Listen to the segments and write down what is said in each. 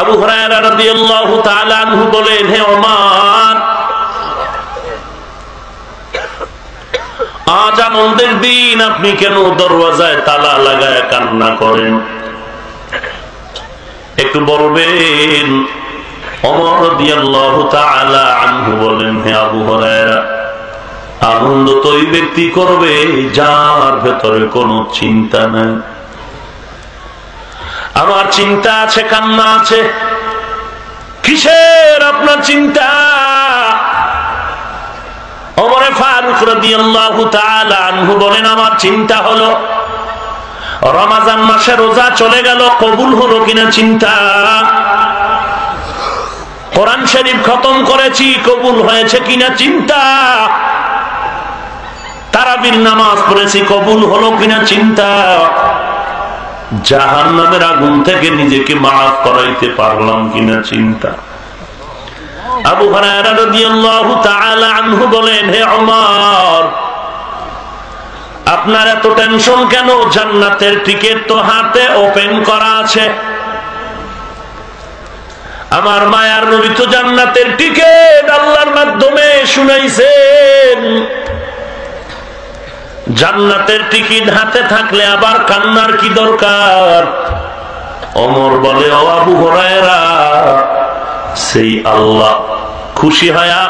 আবু হুরায়রা রাদিয়াল্লাহু তাআলা আনহু বলেন, হে ওমর, আজ আনন্দের দিন, আপনি কেন দরওয়াজায় তালা লাগায় কান্না করেন? একটু বলবেন? ওমর রাদিয়াল্লাহু তাআলা আনহু বলেন, হে আবু হুরায়রা, আনন্দ তো ওই ব্যক্তি করবে যার ভেতরে কোনো চিন্তা নাই। আমার চিন্তা আছে, কান্না আছে। কিসের আপনার চিন্তা? ওমর ফারুক রাদিয়াল্লাহু তাআলা আনহু বলেন, আমার চিন্তা হলো রমজান মাসে রোজা চলে গেল, কবুল হলো কিনা চিন্তা। কোরআন শরীফ খতম করেছি, কবুল হয়েছে কিনা চিন্তা। তারাবির নামাজ পড়েছি, কবুল হলো কিনা চিন্তা। জাহান্নামের আগুন থেকে নিজেকে মাফ করাইতে পারলাম কিনা চিন্তা। আবু হুরায়রা রাদিয়াল্লাহু তাআলা আনহু বলেন, হে ওমর, আপনার এত টেনশন কেন? জান্নাতের টিকিট তো হাতে ওপেন করা আছে। আমার মায়ার নবী তো জান্নাতের টিকিট আল্লাহর মাধ্যমে শুনাইছেন। জান্নাতের টিকিট হাতে থাকলে আবার কান্নার কি দরকার? ওমর বলে, ও আবু হুরায়রা, সেই আল্লাহ খুশি হয়া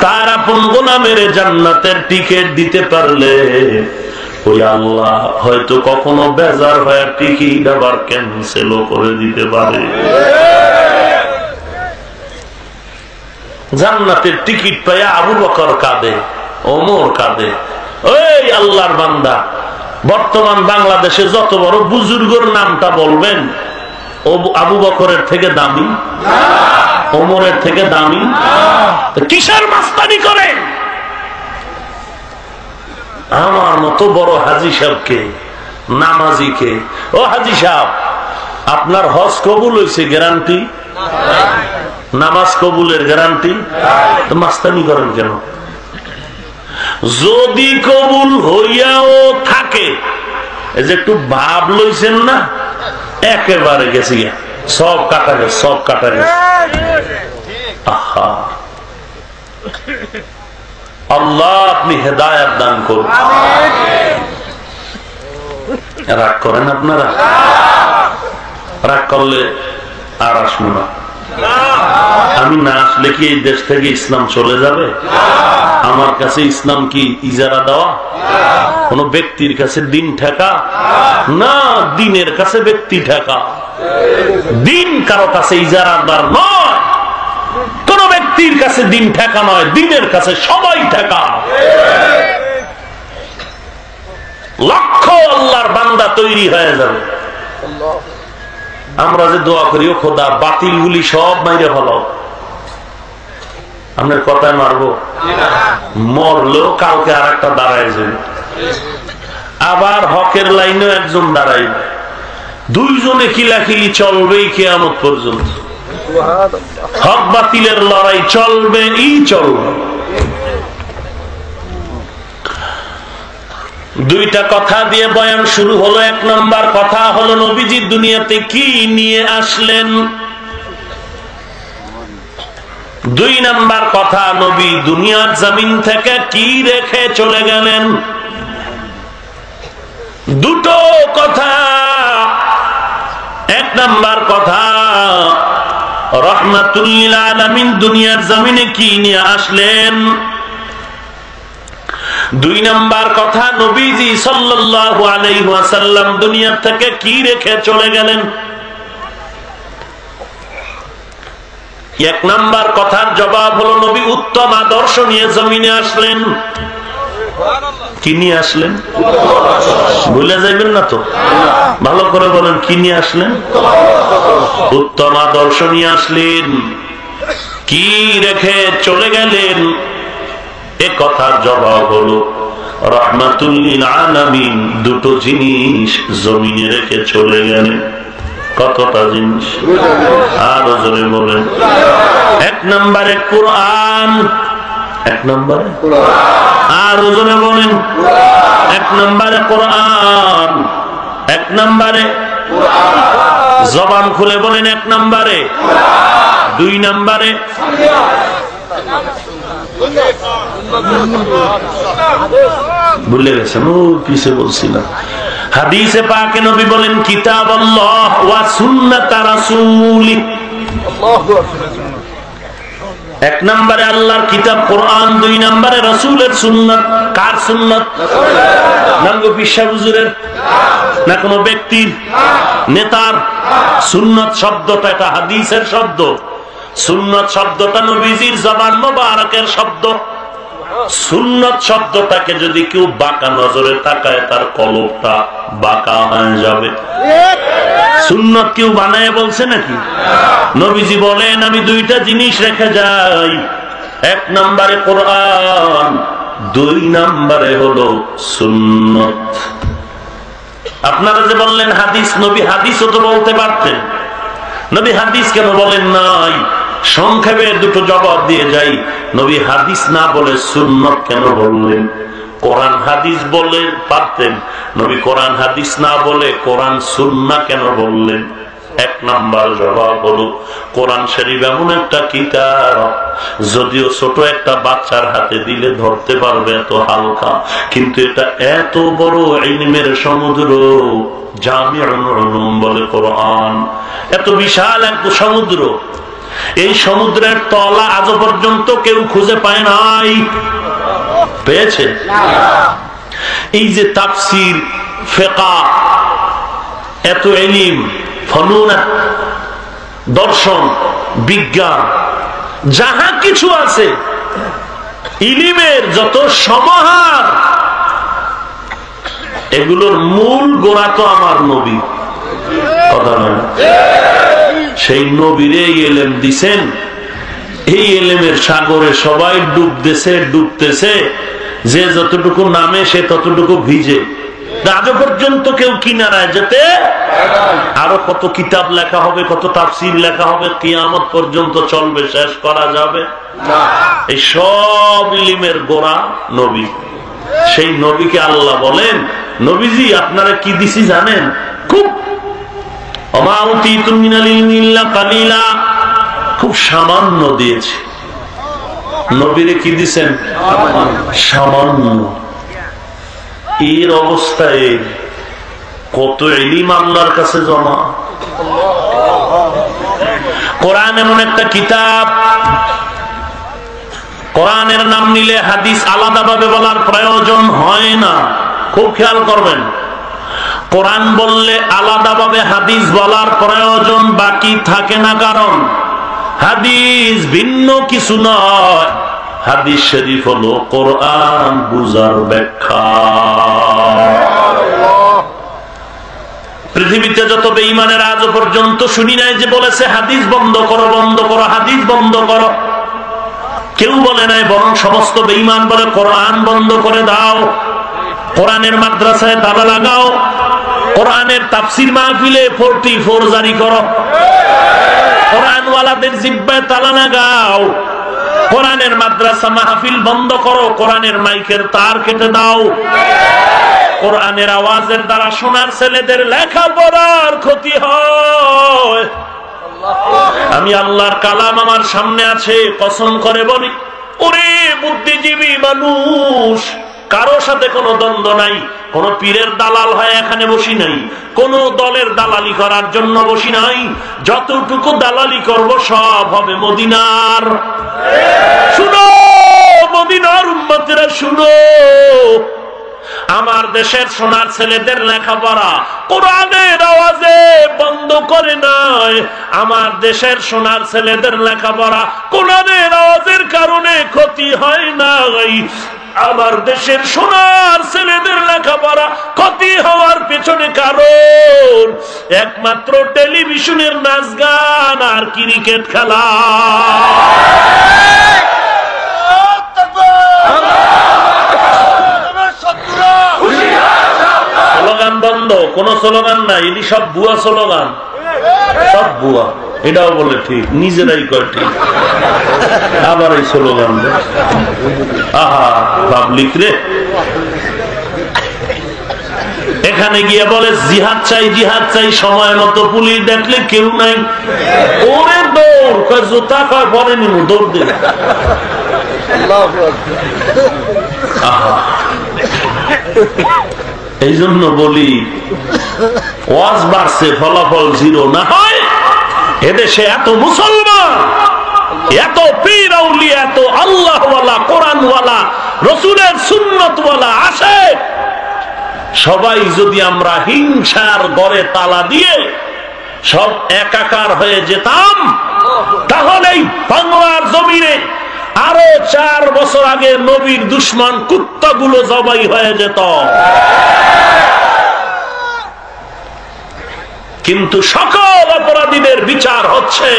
তার আপন গোলামের জান্নাতের টিকিট দিতে পারলে ওই আল্লাহ হয়তো কখনো বেজার হয়ে টিকিট আবার ক্যান্সেল করে দিতে পারে। জান্নাতের টিকিট পাইয়া আবু বকর কাঁদে, ওমর কাঁদে। ওই আল্লাহর বান্দা, বর্তমান বাংলাদেশে যত বড় বুজুর্গর নামটা বলবেন, আবু বকরের থেকে দামি, ওমরের থেকে দামি? কিসের মাস্তানি করে? আমার মতো বড় হাজী সাহেবকে, নামাজিকে, ও হাজী সাহেব, আপনার হজ কবুল হয়েছে গ্যারান্টি? নামাজ কবুলের গ্যারান্টি? তো মাস্তানি করেন কেন? যদি কবুল হইয়াও থাকে, এই যে একটু ভাব লইছেন না, একেবারে গেছি, সব কাটা গেছে, সব কাটা গেছে। আহা, আল্লাহ আপনি হেদায়েত দান করুন। রাগ করেন আপনারা? রাগ করলে আর আসবো না। আমি না আসলে কি এই দেশ থেকে ইসলাম চলে যাবে? আমার কাছে ইসলাম কি ইজারা দেওয়া? কোন ব্যক্তির কাছে দিন ঠেকা না, দিনের কাছে ব্যক্তি ঠেকা। দিন কারো কাছে ইজারাদার নয়, কোন ব্যক্তির কাছে দিন ঠেকা নয়, দিনের কাছে সবাই ঠেকা। লক্ষ আল্লাহর বান্দা তৈরি হয়ে যাবে। আমরা যে দোয়া করি, ও খোদা বাতিল গুলি সব মাইরে ফেলাও। আপনার কথায় মারবো? মরলেও কাউকে আর একটা দাঁড়ায় যাবে, আবার হকের লাইনেও একজন দাঁড়াইবে, দুইজনে কিলাকিলি চলবেই কিয়ামত পর্যন্ত। হক বাতিলের লড়াই চলবে, চলবে। দুইটা কথা দিয়ে বয়ান শুরু হলো। এক নম্বর কথা হলো নবীজি দুনিয়াতে কি নিয়ে আসলেন। দুই নম্বর কথা, নবী দুনিয়ার জমিন থেকে কি রেখে চলে গেলেন। দুটো কথা। এক নম্বর কথা, রাহমাতুল লিল আলামিন দুনিয়ার জমিনে কি নিয়ে আসলেন। দুই নম্বর কথা, নবীজি সাল্লাল্লাহু আলাইহি ওয়াসাল্লাম দুনিয়া থেকে কি রেখে চলে গেলেন। এক নম্বর কথার জবাব হলো নবী উত্তম আদর্শ নিয়ে জমিনে আসলেন। কি নিয়ে আসলেন? ভুলে যাইবেন না তো, ভালো করে বলেন, কি নিয়ে আসলেন? উত্তম আদর্শ নিয়ে আসলেন। কি রেখে চলে গেলেন? এ কথার জবাব হলো রাহমাতুল লিল আলামিন দুটো জিনিস জমিনে রেখে চলে গেলেন। কতটা জিনিস? আরো জোরে বলেন। এক নম্বরে কোরআন। এক নম্বরে আরো জোরে বলেন। এক নম্বরে কোরআন। এক নম্বরে জবান খুলে বলেন, 1 নম্বরে, 2 নম্বরে ভুলে গেছেন, ও পিছে বলছিলাম। হাদিসে পাকে নবী বলেন, কিতাবাল্লাহ ওয়া সুন্নাত রাসূলি। 1 নম্বরে আল্লাহর কিতাব কোরআন, 2 নম্বরে রাসূলের সুন্নাত। কার সুন্নাত? নাঙ্গো পিসা হুজুরের না কোনো ব্যক্তির, নেতার? সুন্নাত শব্দটা এটা হাদিসের শব্দ। সুন্নাত শব্দটা নবীজির জবান মোবারকের শব্দ। সুন্নাত শব্দটাকে যদি কেউ বাঁকা নজরে তাকায়, তার কলবটা বাঁকা হয়ে যাবে। সুন্নাত কেউ বানায় বলছে নাকি? নবীজি বলেন, আমি 2টা জিনিস রেখে যাই, 1 নম্বরে কোরআন, 2 নম্বরে হলো সুন্নাত। আপনারা যে বললেন হাদিস, নবী হাদিসও তো বলতে পারতেন, নবী হাদিস কেন বলেন নাই? সংক্ষেপে 2টো জবাব দিয়ে যাই। নবী হাদিস না বলে সুন্নাত কেন বললেন? কোরআন হাদিস বলে পারতেন, নবী কোরআন হাদিস না বলে কোরআন সুন্নাহ কেন বললেন? 1 নম্বর জবাব হলো, কোরআন শরীফ এমন একটা কিতাব, যদিও ছোট একটা বাচ্চার হাতে দিলে ধরতে পারবে, এত হালকা, কিন্তু এটা এত বড় ইলমের সমুদ্র। জামিউল উলুম বলে কোরআন, এত বিশাল এক সমুদ্র। এই সমুদ্রের তলা আজ পর্যন্ত কেউ খুঁজে পায় নাই। পেয়েছে? এই যে তাফসীর, ফিকহ, এত ইলম, ফনুন, দর্শন, বিজ্ঞান, যাহা কিছু আছে, ইলমের যত সমাহার, এগুলোর মূল গোড়া তো আমার নবী। কথা নয়? সেই নবীরে ইলম দিছেন, এই ইলমের সাগরে সবাই ডুবতেছে, যে যতটুকু নামে সে ততটুকু ভিজে। আজ পর্যন্ত কেউ কিনারায় যেতে, আরো কত কিতাব লেখা হবে, কত তাফসীর লেখা হবে, কিয়ামত পর্যন্ত চলবে, শেষ করা যাবে না। এই সব ইলমের গোড়া নবী। সেই নবীকে আল্লাহ বলেন, নবীজি আপনারা কি দিছি জানেন? খুব খুব সামান্য দিয়েছে। নবীরে কি দিছেন? সামান্য। এর অবস্থায় কত ইলম আল্লাহর কাছে জমা। কোরআন এমন একটা কিতাব, কোরআনের নাম নিলে হাদিস আলাদাভাবে বলার প্রয়োজন হয় না। খুব খেয়াল করবেন, কোরআন বললে আলাদাভাবে হাদিস বলার প্রয়োজন বাকি থাকে না, কারণ হাদিস ভিন্ন কিছু নয়। হাদিস শরীফ হলো কোরআন বুঝার ব্যাখ্যা। পৃথিবীতে যত বেঈমানের আজ পর্যন্ত শুনি নাই যে বলেছে হাদিস বন্ধ করো, বন্ধ করো, হাদিস বন্ধ করো। কেউ বলে নাই, বরং সমস্ত বেঈমান বলে কোরআন বন্ধ করে দাও, কোরআনের মাদ্রাসায় তালা লাগাও, কোরআনের তাফসীর মাহফিলে 44 জারি করো, কোরআনওয়ালাদের জিহ্বায় তালা লাগাও, কোরআনের মাদ্রাসা মাহফিল বন্ধ করো, কোরআনের মাইকের তার কেটে দাও। কোরআনের আওয়াজের দ্বারা সোনার ছেলেদের লেখাপড়ার ক্ষতি হয়। আমি আল্লাহর কালাম আমার সামনে আছে, কসম করে বলি, ওরে বুদ্ধিজীবী মানুষ, কারো সাথে কোনো দ্বন্দ্ব নাই, কোন পীরের দালাল হয় এখানে বসি নাই, কোন দলের দালালি করার জন্য বসি নাই। যতটুকু দালালি করব সব হবে মদিনার। শুনো মদিনার উম্মতেরা, শুনো, আমার দেশের সোনার ছেলেদের লেখাপড়া কোরআনের আওয়াজে বন্ধ করে নাই। আমার দেশের সোনার ছেলেদের লেখাপড়া কোরআনের আওয়াজের কারণে ক্ষতি হয় নাই। আমার দেশের সোনার ছেলেদের লেখাপড়া ক্ষতি হওয়ার পেছনে কারণ একমাত্র টেলিভিশনের নাচ গান আর ক্রিকেট খেলা। স্লোগান বন্ধ, কোন স্লোগান নাই, এটি সব ভুয়া স্লোগান, সব ভুয়া। এটাও বলে ঠিক, নিজেরাই কয় ঠিক, আবার এই স্লোগান। আহা পাবলিক রে, সেখানে গিয়ে বলে জিহাদ চাই, জিহাদ চাই, সময় মতো পুলিশ দেখলে কেউ নাই, ওরে দৌড়, জুতা কয় পরে নিব, দৌড় দিল। এই জন্য বলি ওয়াজ বাড়ছে, ফলাফল জিরো না হয়। এদেশে এত মুসলমান, এত পীর আউলিয়া, এত আল্লাহওয়ালা, কোরআনওয়ালা, রসুলের সুন্নতওয়ালা আসে, সবাই যদি আমরা হিংসার গড়ে তালা দিয়ে সব একাকার হয়ে যেতাম, তাহলেই বাংলার জমিনে আরো 4 বছর আগে নবীর দুশ্মন কুত্তাগুলো জবাই হয়ে যেত। কিন্তু সকল অপরাধীদের বিচার হচ্ছে,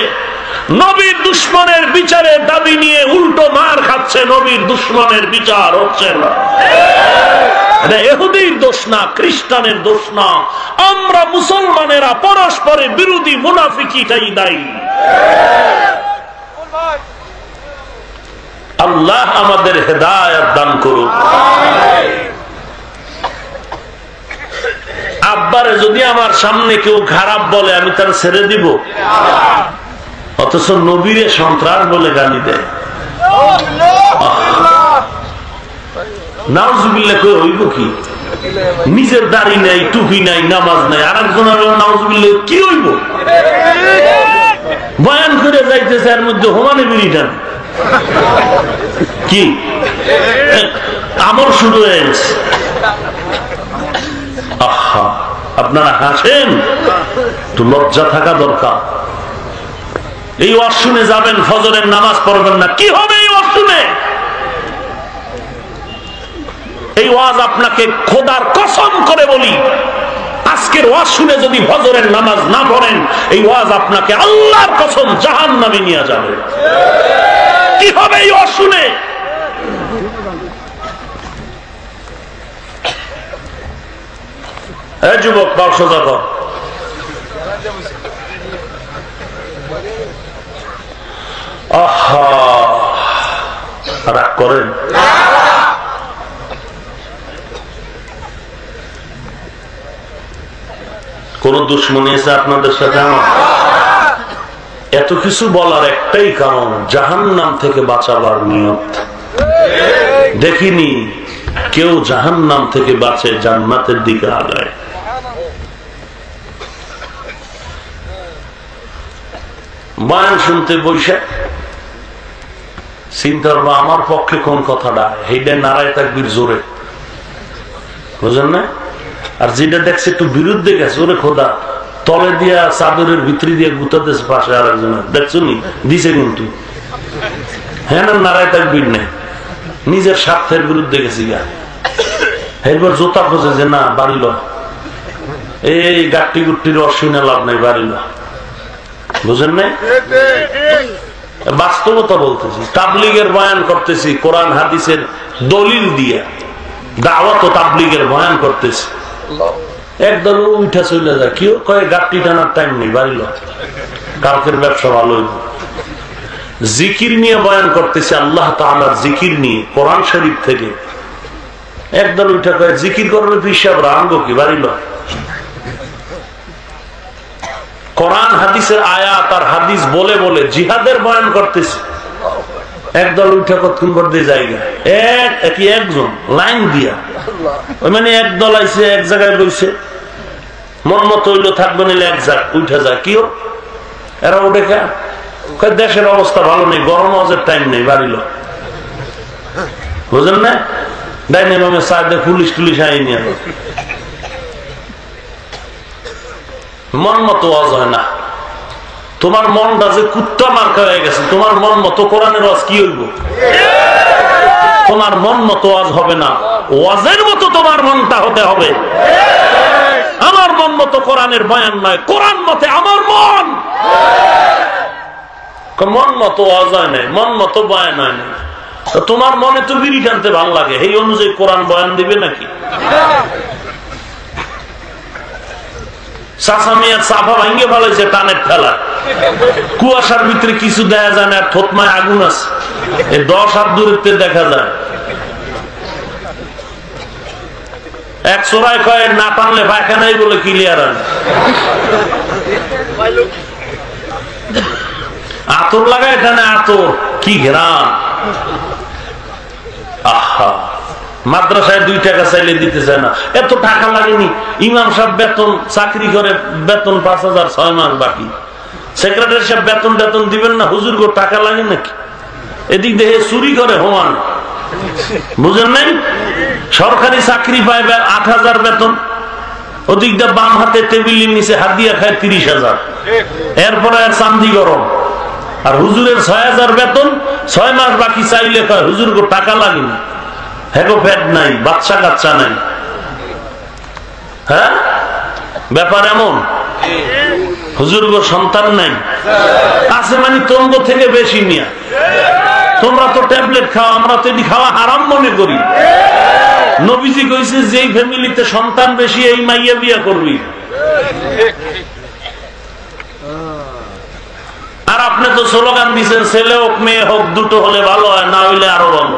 নবীর দুশ্মনের বিচারের দাবি নিয়ে উল্টো মার খাচ্ছে, নবীর দুশ্মনের বিচার হচ্ছে না। ইহুদির দোষ না, খ্রিস্টানের দোষ না, আমরা মুসলমানেরা পরস্পরের বিরোধী মুনাফিকীটাই দায়ী। আল্লাহ আমাদের হেদায়েত দান করুন। আব্বারে যদি আমার সামনে কেউ খারাপ বলে আমি তার ছেড়ে দিব, অথচ নবীরে সন্ত্রাস বলে গালি দেয়। নাউজুবিল্লাহ কই হইব কি? নিজের দাড়ি নাই, টুপি নাই, নামাজ নাই, আর একজন নাউজুবিল্লাহ কি হইব? বয়ান করে যাইতেছে, এর মধ্যে হোমানে বিড়ি টান কি আমল শুরু হয়ে গেছে। আহা, আপনারা হাসেন, একটু লজ্জা থাকা দরকার। এই ওয়াজ শুনে যাবেন, ফজরের নামাজ পড়বেন না, কি হবে এই ওয়াজ শুনে? এই ওয়াজ আপনাকে খোদার কসম করে বলি, আজকের ওয়াজ শুনে যদি ফজরের নামাজ না পড়েন, এই ওয়াজ আপনাকে আল্লাহর কসম জাহান্নামে নিয়ে যাবে। কি হবে এই ওয়াজ শুনে? এই যুবক, সোজা কর। আহা, রাগ করেন? কোন দুশ্মনী আছে আপনাদের সাথে আমার? এত কিছু বলার একটাই কারণ, জাহান্নাম থেকে বাঁচাবার নিয়ত। দেখিনি কেউ জাহান্নাম থেকে বাঁচে, জান্নাতের দিকে আগায়। বয়ান শুনতে বসে চিন্তা করবো আমার পক্ষে কোন কথাটা, এইটা নারায় তাকবীর জোরে, বুঝলেন না? আর যেটা দেখছে একটু বিরুদ্ধে গেছে, ওরে খোদা তলে দিয়া চাদরের ভিতরে দিয়ে গুতাতেছে পাশে আর একজনের, দেখছো নি দিছে কিন্তু, হ্যাঁ না নারায় তাকবীর নেই, নিজের স্বার্থের বিরুদ্ধে গেছি গা। এরপর জোতা খোঁজে যে না বাড়িল, এই গাট্টি গুট্টির অশ্বিনা লাভ নাই, বাড়িল, বুঝেন নাই? বাস্তবতা বলতেছি, তাবলীগের বয়ান করতেছি, কোরআন হাদিসের দলিল দিয়ে দাওয়াত ও তাবলীগের বয়ান করতেছি, একদল উঠা চলে যায়, কেউ কয়ে গাট্টি টানার টাইম নেই, বাড়িল, কালকের ব্যবসা ভালো হইব। জিকির নিয়ে বয়ান করতেছি, আল্লাহ তাআলার জিকির নিয়ে কোরআন শরীফ থেকে, একদল উঠা কয়ে জিকির করলে পিসাব রাঙ্গ কি, বাড়িল। কোরআন হাদিসের আয়াত আর হাদিস বলে বলে জিহাদের বয়ান করতেছে, একদল উঠা কতক্ষণ করতে জায়গা একজন লাইন দিয়া, ওই মানে একদল আইসে এক জায়গায় বইছে, মন মতো হইলো থাকবে নিলে এক জায়গা উঠা যায়, কিও এরা উঠে খা, দেশের অবস্থা ভালো নেই, গরম হওয়ার টাইম নেই, বাড়িল, বুঝলেন না? ডাইনে বামে সাইডে পুলিশ টুলিশ আইনি, মন মতো ওয়াজ হয় না। তোমার মনটা যে কুত্তা মার্কা হয়ে গেছে, তোমার মন মতো কোরআনের ওয়াজ কি হইব? তোমার মন মতো ওয়াজ হবে না, ওয়াজের মতো তোমার মনটা হতে হবে। আমার মন মতো কোরআনের বয়ান নয়, কোরআন মতে আমার মন। মন মতো ওয়াজ হয় নাই, মন মতো বয়ান হয় নাই, তোমার মনে তো বিড়ি টানতে ভালো লাগে, এই অনুযায়ী কোরআন বয়ান দিবে নাকি? কুয়াশার ভিতরে কিছু দেখা যায় না, থতমায় আগুন আছে, 10 হাত দূরত্বে দেখা যায়। এক চোরাই কয় না টানলে পায়খানাই বলে ক্লিয়ার আছে। আতর লাগায় এখানে আতর কি ঘেরান। আহা, মাদ্রাসায় 2 টাকা চাইলে দিতে চায় না, এত টাকা লাগেনি। ইমাম সাহেব বেতন চাকরি করে, বেতন 5,000, 6 মাস বাকি। সেক্রেটারি সাহেব বেতন দিবেন না, হুজুর গো টাকা লাগে নাকি? এদিক দেখে চুরি করে হোমান, বুঝেন নাই? সরকারি চাকরি পায় 8,000 বেতন, ওদিক দিয়ে বাম হাতে টেবিলের নিচে হাত দিয়ে খায় 30,000, এরপরে আর চান্দি গরম। আর হুজুরের 6,000 বেতন, 6 মাস বাকি চাইলে কয় হুজুর গো টাকা লাগেনি, হেগো ফ্যাট নাই, বাচ্চা কাচ্চা নাই। হ্যাঁ, ব্যাপার এমন। হুজুর গো সন্তান নাই, আছে মানে তঙ্গ থেকে বেশি নিয়া। তোমরা তো ট্যাবলেট খাও, আমরা তো এটি খাওয়া হারাম মনে করি। নবীজি কইছে যেই ফ্যামিলিতে সন্তান বেশি এই মাইয়া বিয়া করবি। আর আপনি তো স্লোগান দিচ্ছেন ছেলে হোক মেয়ে হোক দুটো হলে ভালো হয়, না হইলে আরো ভালো।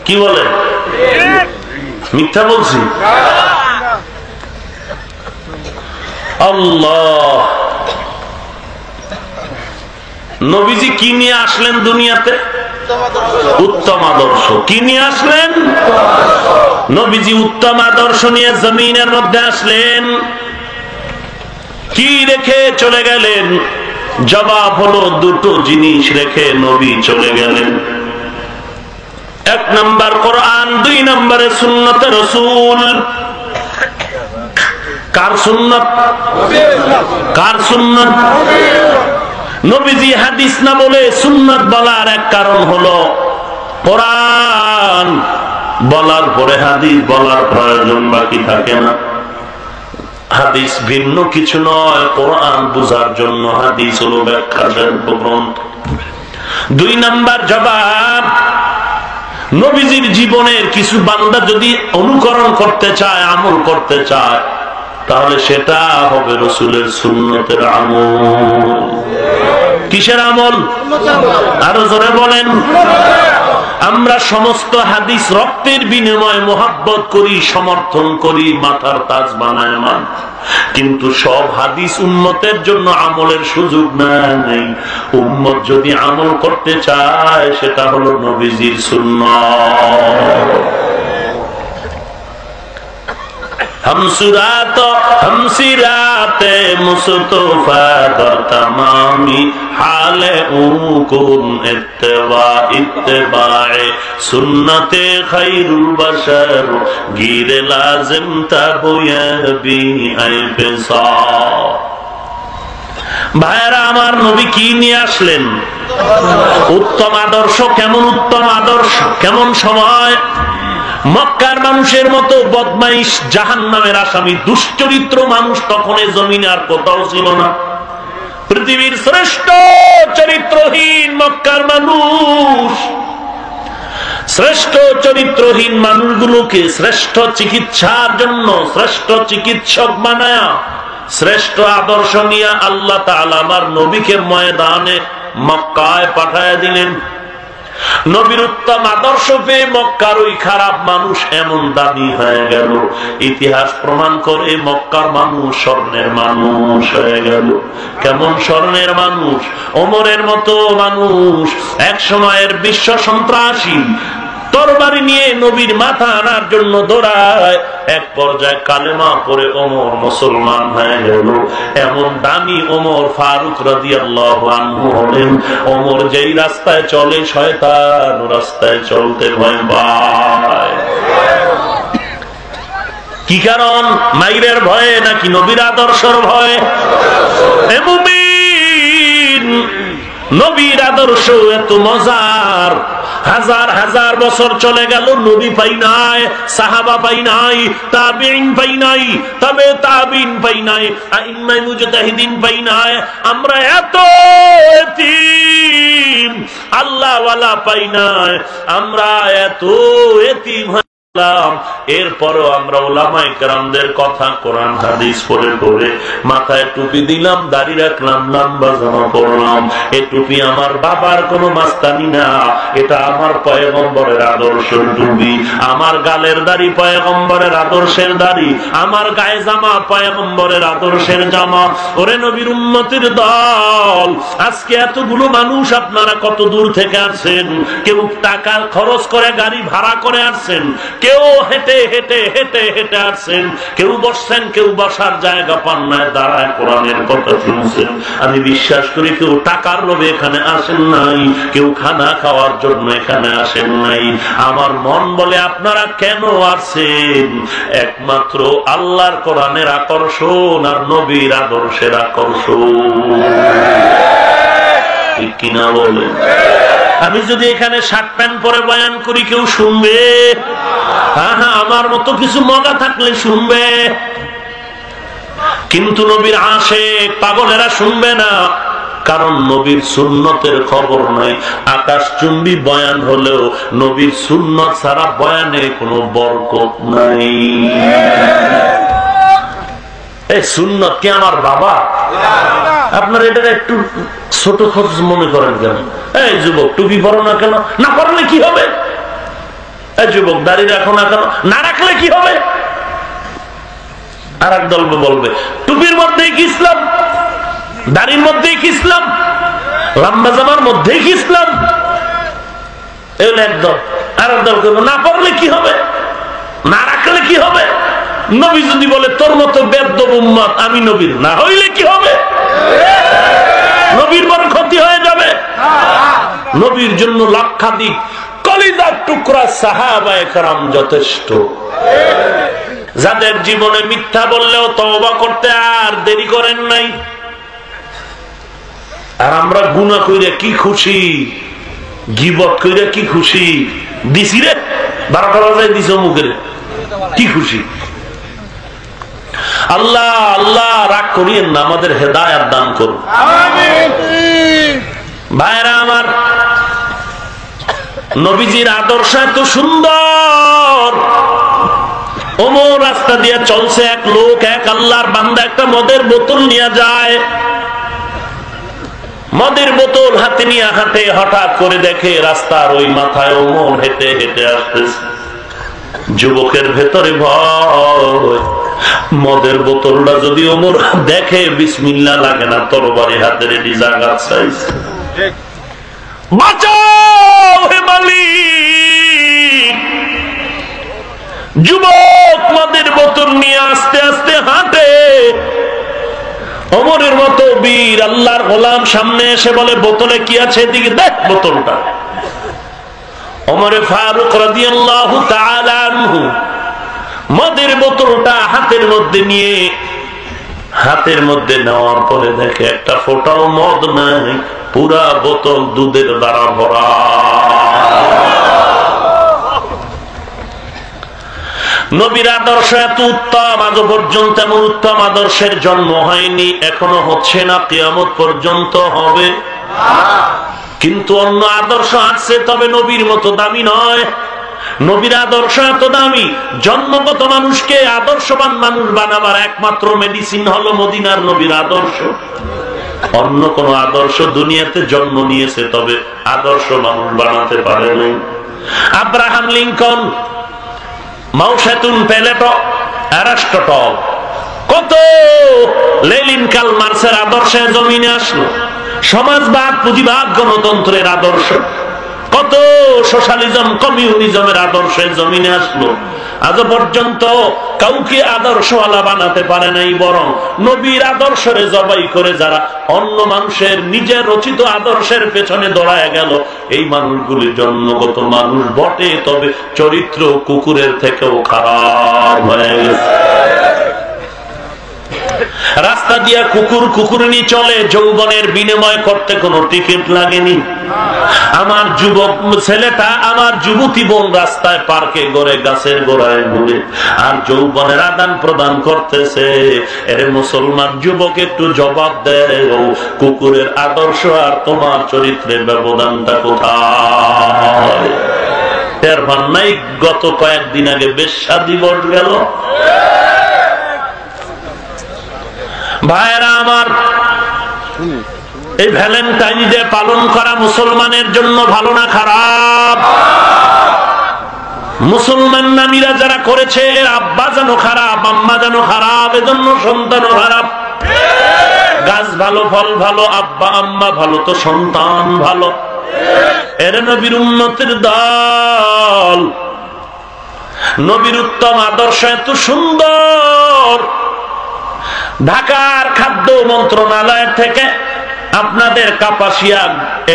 কি বলে? মিথ্যা বলছি? আল্লাহ, নবীজি কি নিয়ে আসলেন দুনিয়াতে? উত্তম আদর্শ। কি নিয়ে আসলেন? নবীজি উত্তম আদর্শ নিয়ে জমিনের মধ্যে আসলেন। কি রেখে চলে গেলেন? জবাব হলো দুটো জিনিস রেখে নবী চলে গেলেন। 1 নম্বর কোরআন, 2 নম্বরে সুন্নতে রাসূল। কার সুন্নত? কার সুন্নত? নবীজি হাদিস না বলে সুন্নাত বলার এক কারণ হলো কোরআন বলার পরে হাদিস বলার প্রয়োজন বাকি থাকে না। হাদিস ভিন্ন কিছু নয়, কোরআন বুঝার জন্য হাদিস হলো ব্যাখ্যার গ্রন্থ। 2 নম্বর জবাব, নবীজির জীবনের কিছু বান্দা যদি অনুকরণ করতে চায়, আমল করতে চায়, তাহলে সেটা হবে রাসূলের সুন্নতের আমল। কিসের আমল? আরো জোরে বলেন। আমরা সমস্ত হাদিস রক্তের বিনিময়ে মোহাব্বত করি, সমর্থন করি, মাথার তাজ বানায় মান, কিন্তু সব হাদিস উম্মতের জন্য আমলের সুযোগ নাই। উম্মত যদি আমল করতে চায় সেটা হলো নবীজির সুন্নাত। हमसिराते मुस्तफा का तमामी हाले उकुन इत्तेबाए सुन्नते खैरुल बशर गिरे लाजिम तबुया बी ऐसा। ভাইরা আমার, নবী কি নিয়ে আসলেন? উত্তম আদর্শ। কেমন উত্তম আদর্শ? কেমন সময়? মক্কার মানুষের মতো বদমাইশ, জাহান্নামের আসামি, দুশ্চরিত্র মানুষ তখন এই জমিনে আর কোথাও ছিল না। পৃথিবীর শ্রেষ্ঠ চরিত্রহীন মক্কার মানুষ, শ্রেষ্ঠ চরিত্রহীন মানুষগুলোকে শ্রেষ্ঠ চিকিৎসার জন্য শ্রেষ্ঠ চিকিৎসক বানায়া, শ্রেষ্ঠ আদর্শ নিয়ে আল্লাহ তাআলা আমার নবীকে ময়দানে মক্কায় পাঠায় দিলেন। নবীর উত্তম আদর্শ পেয়ে মক্কার ওই খারাপ মানুষ এমন দামি হয়ে গেল, ইতিহাস প্রমাণ করে মক্কার মানুষ স্বর্ণের মানুষ হয়ে গেল। কেমন স্বর্ণের মানুষ? ওমরের মতো মানুষ, এক সময়ের বিশ্ব সন্ত্রাসী, তরবারি নিয়ে নবীর মাথা আনার জন্য দৌড়ায়, এক পর্যায়ে কালেমা পড়ে ওমর মুসলমান হয়ে গেল। এমন দামি ওমর ফারুক রাদিয়াল্লাহু আনহু হলেন। ওমর যেই রাস্তায় চলে শয়তান রাস্তায় চলতে ভয় পায়। কি কারণ? মাইরের ভয়ে নাকি নবীর আদর্শের ভয়ে? এ মুমিন, নবীর আদর্শ এত মজার, হাজার হাজার বছর চলে গেল, নবী পাই নাই, সাহাবা পাই নাই, তাবিঈন পাই নাই, তবে তাবিঈন পাই নাই, আইম্মায়ে মুজতাহিদিন পাই নাই। আমরা এত এতিম, আল্লাহওয়ালা পাই নাই। আমরা এত এতিম এরপরও আমরা উলামায়ে কেরামদের কথা কোরআন হাদিস পড়ে পড়ে মাথায় টুপি দিলাম, দাড়ি রাখলাম, লম্বা জামা পরলাম। এই টুপি আমার বাবার কোন মাস্তানি না, এটা আমার পয়গম্বরের আদর্শের টুপি। আমার গালের দাড়ি পয়গম্বরের আদর্শের দাড়ি, আমার গায়ে জামা পয়গম্বরের আদর্শের জামা। ওরে নবীর উম্মতের দল, আজকে এতগুলো মানুষ আপনারা কত দূর থেকে আসছেন। কেউ টাকা খরচ করে গাড়ি ভাড়া করে আসছেন, কেউ হেঁটে হেঁটে হেঁটে হেঁটে আসছেন, কেউ বসছেন, কেউ বসার জায়গা পান না, দাঁড়ায় কোরআনের কথা শুনছেন। আমি বিশ্বাস করি কেউ টাকার লোভে এখানে আসেন নাই, কেউ খানা খাওয়ার জন্য এখানে আসেন নাই। আমার মন বলে আপনারা কেন আসছেন? একমাত্র আল্লাহর কোরআনের আকর্ষণ আর নবীর আদর্শের আকর্ষণ। ঠিক কিনা বলেন? আমি যদি এখানে শার্ট প্যান্ট পরে বয়ান করি কেউ শুনবে? হ্যাঁ হ্যাঁ, আমার মতো কিছু মজা থাকলে শুনবে, কিন্তু নবীর আশিক পাগলেরা শুনবে না। কারণ নবীর সুন্নতের খবর নাই। আকাশচুম্বী বয়ান হলেও নবীর সুন্নত ছাড়া বয়ানে কোনো বরকত নাই। এই সুন্নত কি আমার বাবা? আপনার এটা একটু ছোট খরচ মনে করেন কেন? এই যুবক টুপি পরো না কেন? না পরলে কি হবে? এই যুবক দাড়ি রাখো না কেন? না রাখলে কি হবে? আর এক দল বলবে টুপির মধ্যেই কি ইসলাম, দাড়ির মধ্যেই কি ইসলাম, লম্বা জামার মধ্যেই কি ইসলাম? এগুলো একদল। আর এক দল করবো না পরলে কি হবে, না রাখলে কি হবে? নবী যদি বলে তোর মতো বেদ্যব উম্মত আমি নবীর না হইলে কি হবে? নবীর বড় ক্ষতি হয়ে যাবে। নবীর জন্য লক্ষাধিক কলিজার টুকরা সাহাবায়ে কেরাম যথেষ্ট, যাদের জীবনে মিথ্যা বললেও তওবা করতে আর দেরি করেন নাই। আর আমরা গুনাহ কইরা কি খুশি, গীবত কইরা কি খুশি, দিছি রে 12টা বাজায় দিছ মুখের, কি খুশি। আল্লাহ আল্লাহ রাগ করিয়েন না, আমাদের হেদায়েত দান করুন। ভাইরা আমার, নবীজির আদর্শ এত সুন্দর। ওমর রাস্তা দিয়ে চলছে, এক লোক, এক আল্লাহর বান্দা একটা মদের বোতল নিয়ে যায়। মদের বোতল হাতে নিয়ে হাঁটে, হঠাৎ করে দেখে রাস্তার ওই মাথায় ওমর হেঁটে হেঁটে আসতেছে। যুবকের ভেতরে ভয়, মদের বোতলটা যদি ওমর দেখে বিসমিল্লাহ লাগে না, তরবারি হাতে রেডি, জাগাত চাইছে, বাঁচাও হে মালিক। যুবক মদের বোতল নিয়ে আস্তে আস্তে হাঁটে। ওমরের মতো বীর আল্লাহর গোলাম সামনে এসে বলে বোতলে কি আছে, এদিকে দেখ বোতলটা। ওমরে ফারুক রাদিয়াল্লাহু তাআলা আনহু মদের বোতলটা হাতের মধ্যে নিয়ে, হাতের মধ্যে নেওয়ার পরে দেখে একটা ফোঁটাও মদ নাই, পুরা বোতল দুধের দ্বারা ভরা। নবীর আদর্শ এত উত্তম, আজ পর্যন্ত এমন উত্তম আদর্শের জন্ম হয়নি, এখনো হচ্ছে না, কিয়ামত পর্যন্ত হবে। কিন্তু অন্য আদর্শ আছে, তবে নবীর মতো দামি নয়। নবীর আদর্শ এত দামি, জন্মগত মানুষকে আদর্শবান মানুষ বানাবার একমাত্র মেডিসিন হলো মদিনার নবীর আদর্শ। অন্য কোন আদর্শ দুনিয়াতে জন্ম নিয়েছে, তবে আদর্শ মানুষ বানাতে পারে নাই। আব্রাহাম লিঙ্কন, মাও সেতুন, প্লেটো, অ্যারিস্টটল, কত লেনিন, কার্ল মার্ক্সের আদর্শে জমিনে আসলো। সমাজবাদ, পুঁজিবাদ, গণতন্ত্রের আদর্শ, কত সোশ্যালিজম, কমিউনিজমের আদর্শে জমিনে আসলো। আজ পর্যন্ত কাউকে আদর্শওয়ালা বানাতে পারে নাই, বরং নবীর আদর্শরে জবাই করে যারা অন্য মানুষের নিজের রচিত আদর্শের পেছনে দৌড়ায় গেল, এই মানুষগুলি জন্মগত মানুষ বটে, তবে চরিত্র কুকুরের থেকেও খারাপ হয়ে গেছে। রাস্তা দিয়া কুকুর কুকুরনি চলে, যৌবনের বিনিময় করতে কোনো টিকিট লাগেনি। আমার যুবক ছেলেটা, আমার যুবতী বোন রাস্তায়, পার্কে, গড়ে, গাছের গোড়ায় ঘুরে আর যৌবনের আদান প্রদান করতেছে। এর মুসলমান যুবক একটু জবাব দেয়, কুকুরের আদর্শ আর তোমার চরিত্রের ব্যবধানটা কোথায়? এর নাই গত কয়েকদিন আগে বেশ্যা দিবস গেল। ভাইরা আমার, এই ভ্যালেন্টাইন ডে পালন করা মুসলমানের জন্য ভালো না খারাপ? মুসলমান নামীরা যারা করেছে এর আব্বা যেন খারাপ, আম্মা যেন খারাপ, এজন্য সন্তানও খারাপ। গাছ ভালো, ফল ভালো, আব্বা আম্মা ভালো তো সন্তান ভালো। এর নবীর উম্মতের দল, নবীর উত্তম আদর্শ এত সুন্দর। ঢাকার খাদ্য মন্ত্রণালয় থেকে আপনাদের কাপাসিয়া,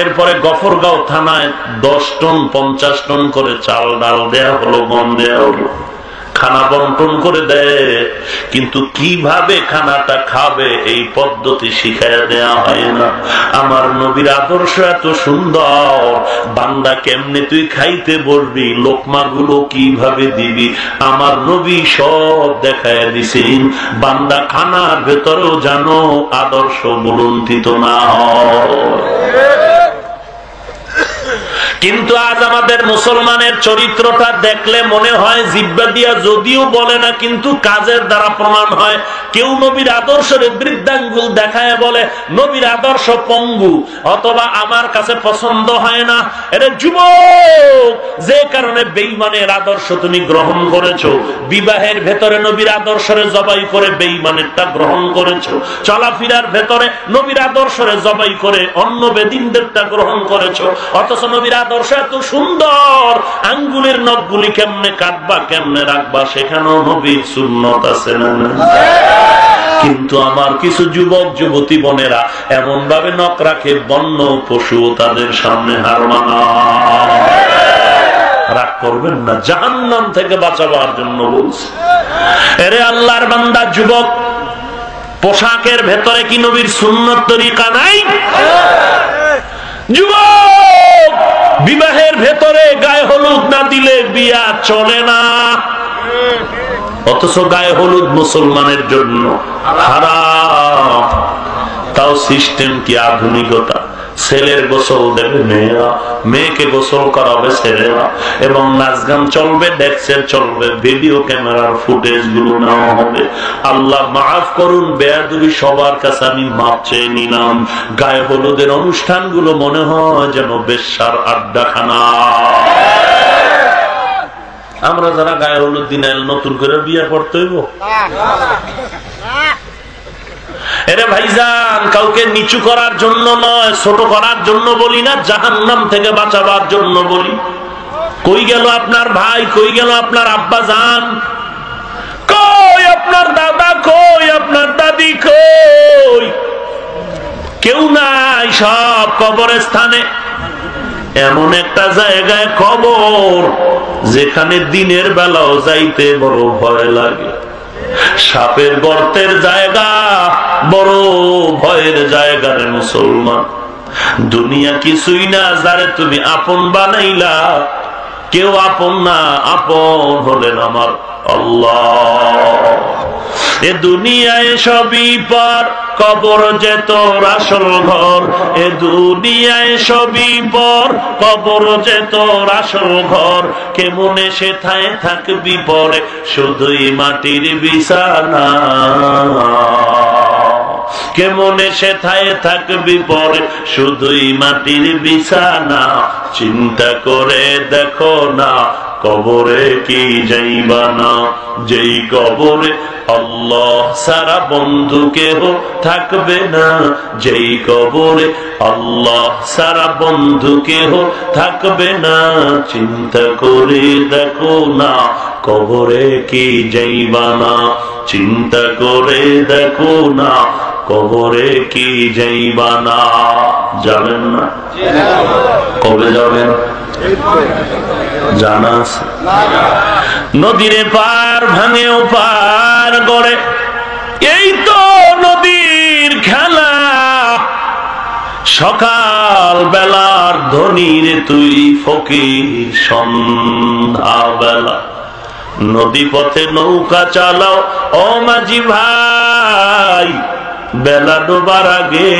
এরপরে গফরগাঁও থানায় 10 টন 50 টন করে চাল ডাল দেয়া হলো, গম দেয়া হলো, খানা বন্টন করে দেয়। কিন্তু কিভাবে খানাটা খাবে এই পদ্ধতি শিখায় দেয়া হয় না। আমার নবীর আদর্শ এত সুন্দর, বান্দা কেমনে তুই খাইতে বলবি, লোকমাগুলো কিভাবে দিবি, আমার নবী সব দেখায় দিছেন। বান্দা খানার ভেতরেও জানো আদর্শ বুলন্দিত না হয়। কিন্তু আজ আমাদের মুসলমানের চরিত্রটা দেখলে মনে হয় জিহ্বা দিয়া যদিও বলে না, কিন্তু কাজের দ্বারা প্রমাণ হয়। কেউ নবীর আদর্শের বৃদ্ধাঙ্গুল দেখায় বলে নবীর আদর্শ পঙ্গু, অথবা আমার কাছে পছন্দ হয় না। এটা যুবক, যে কারণে বেঈমানের আদর্শ তুমি গ্রহণ করেছো, বিবাহের ভেতরে নবীর আদর্শরে জবাই করে বেঈমানেরটা গ্রহণ করেছো, চলাফেরার ভেতরে নবীর আদর্শরে জবাই করে অন্য বেদিনদেরটা গ্রহণ করেছো। অথচ নবীর আদর্শ এত সুন্দর, আঙ্গুলের নখগুলি কেমনে কাটবা, কেমনে রাখবা, সেখানেও নবীর সুন্নত আছে না? কিন্তু আমার কিছু যুবক যুবতী বোনেরা এমন ভাবে নখ রাখে, বন্য পশু তাদের সামনে হার মানায়। রাগ করবেন না, জাহান্নাম থেকে বাঁচাবার জন্য বলছে। এরে আল্লাহর বান্দা যুবক, পোশাকের ভেতরে কি নবীর সুন্নত তরিকা নাই? যুবক, বিবাহের ভেতরে গায়ে হলুদ না দিলে বিয়া চলে না, অথচ গায়ে হলুদ মুসলমানের জন্য হারাম। তাও সিস্টেম কি আধুনিকতা। ছেলের গোসল দেবে মেয়েরা, মেয়েকে গোসল করাবে ছেলেরা, এবং নাচ গান চলবে, ডেক্সের চলবে, ভিডিও ক্যামেরার ফুটেজ গুলো নেওয়া হবে। আল্লাহ মাফ করুন, বেয়াদবি সবার কাছে আমি মাপ চেয়ে নিলাম। গায়ে হলুদের অনুষ্ঠানগুলো মনে হয় যেন বেশ্যার আড্ডাখানা। আমরা যারা গায়ে হলুদ দিন নতুন করে বিয়ে করতে হইব? এরে ভাইজান, কাউকে নিচু করার জন্য নয়, ছোট করার জন্য বলি না, জাহান্নাম থেকে বাঁচাবার জন্য বলি। কই গেল আপনার ভাই, কই গেল আপনার আব্বা জান, কই আপনার দাদা, কই আপনার দাদি, কই? কেউ নাই, সব কবরস্থানে। এমন একটা জায়গায় কবর যেখানে দিনের বেলাও যাইতে বড় ভয় লাগে। সাপের গর্তের জায়গা, বড় ভয়ের জায়গা রে মুসলমান। দুনিয়া কিছুই না, যারে তুমি আপন বানাইলা কেউ আপন না, আপন হলেন আমার আল্লাহ। এ দুনিয়ায় সবই পার, কবর যে তোর আসল ঘর। এ দুনিয়ায় সবই পর, কবর যে তোর আসল ঘর। কেমনে সেথায় থাকবি পরে, শুধুই মাটির বিছানা। কেমনে সেথায় থাকবি পরে, শুধুই মাটির বিছানা। চিন্তা করে দেখো না, কবরে কি যাইবা না। যেই কবরে আল্লাহ সারা বন্ধু কেহ থাকবে না। যেই কবরে আল্লাহ সারা বন্ধু কেহ থাকবে না। চিন্তা করে দেখো না, কবরে কি যাইবা না। চিন্তা করে দেখো না, কবরে কি যাইবা না। যাবেন না? কবে যাবেন জানা আছে? নদীরে পার ভাঙে ও পার গড়ে, এই তো নদীর খেলা। সকাল বেলার ধনীর তুই ফকির সন্ধ্যা বেলা। নদী পথে নৌকা চালাও ও মাঝি ভাই, বেলা ডোবার আগে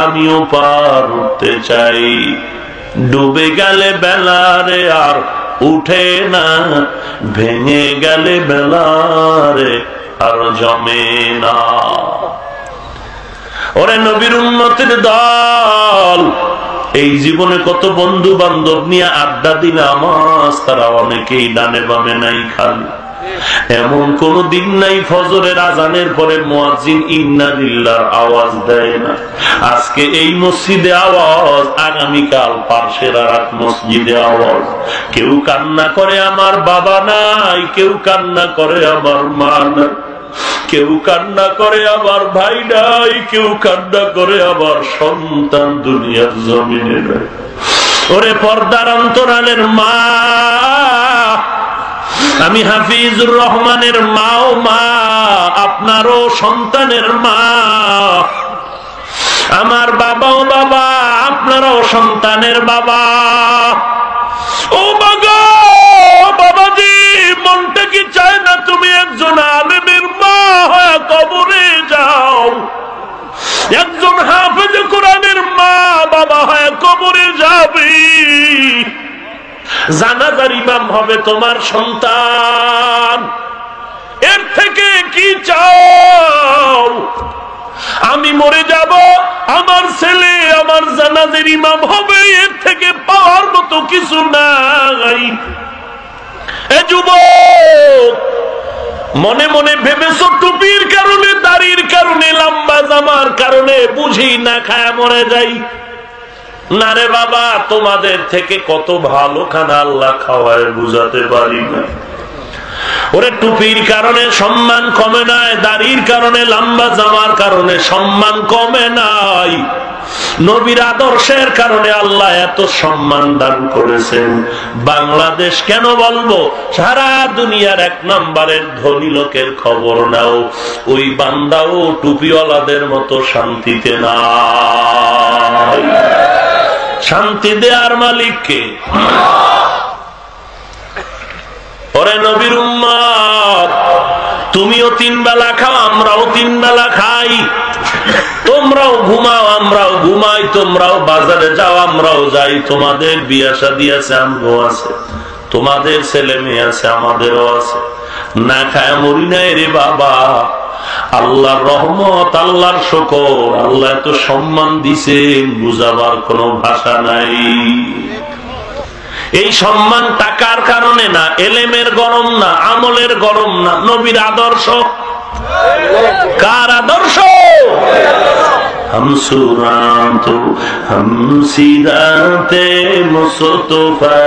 আমিও পার উঠতে চাই। ডুবে গেলে বেলা রে আর উঠে না, ভেঙে গেলে বেলারে আর জমে না। ওরে নবীর উম্মতের দল, এই জীবনে কত বন্ধু বান্ধব নিয়ে আড্ডা দিলে নামাজ তারা অনেকেই ডানে বামে নাই খান। এমন কোন দিন নাই ফজরের আজানের পরে মুয়াজ্জিন ইন্না লিল্লাহর আওয়াজ দেয় না। আজকে এই মসজিদে আওয়াজ, আগামীকাল পাশের আরেক মসজিদে আওয়াজ। কেউ কান্না করে আমার বাবা নাই, কেউ কান্না করে আমার মা নাই, কেউ কান্না করে আমার ভাই নাই, কেউ কান্না করে আমার সন্তান দুনিয়ার জমিনে নাই। ওরে পর্দার অন্তরালের মা, আমি হাফিজুর রহমানের মাও মা, আপনারও সন্তানের মা। আমার বাবাও বাবা, আপনারাও সন্তানের বাবা। ও বাবা, বাবাজি, মনটা কি চায় না তুমি একজন আলেমের মা হয়ে কবরে যাও? একজন হাফেজ কোরআনের মা বাবা হয়ে কবরে যাবি, জানাজার ইমাম হবে তোমার সন্তান। এর থেকে কি চাও? আমি মরে যাব, আমার ছেলে আমার জানাজার ইমাম হবে, এর থেকে পাওয়ার মতো কিছু নাই। এ যুবক, মনে মনে ভেবেছো টুপির কারণে, দাড়ির কারণে, লম্বা জামার কারণে বুঝি না খায় মরে যাই। না রে বাবা, তোমাদের থেকে কত ভালো খানা আল্লাহ খাওয়ায় বুঝাতে পারি না। ওরে টুপির কারণে সম্মান কমে নাই, দাড়ির কারণে, লম্বা জামার কারণে সম্মান কমে নাই। নবীর আদর্শের কারণে আল্লাহ এত সম্মান দান করেছেন। বাংলাদেশ কেন বলবো, সারা দুনিয়ার 1 নম্বরের ধনী লোকের খবর নাও, ওই বান্দাও টুপিওয়ালাদের মতো শান্তিতে নাই। শান্তি দেয়ার মালিক কে? ওরে নবীর উম্মত, তুমিও 3 বেলা খাও, আমরাও 3 বেলা খাই। তোমরাও ঘুমাও, আমরাও ঘুমাই। তোমরাও বাজারে যাও, আমরাও যাই। তোমাদের বিয়া শাদী আছে, আমরাও আছে। তোমাদের ছেলে মেয়ে আছে, আমাদেরও আছে। না খায় মরি নাই রে বাবা। আল্লাহর রহমত, আল্লাহর শুকর, আল্লাহ এত সম্মান দিছেন, বুঝাবার কোনো ভাষা নাই। এই সম্মান টাকার কারণে না, এলেমের গরম না, আমলের গরম না, নবীর আদর্শ। কার আদর্শ? हम सुरातो हम सीराते मुस्तफा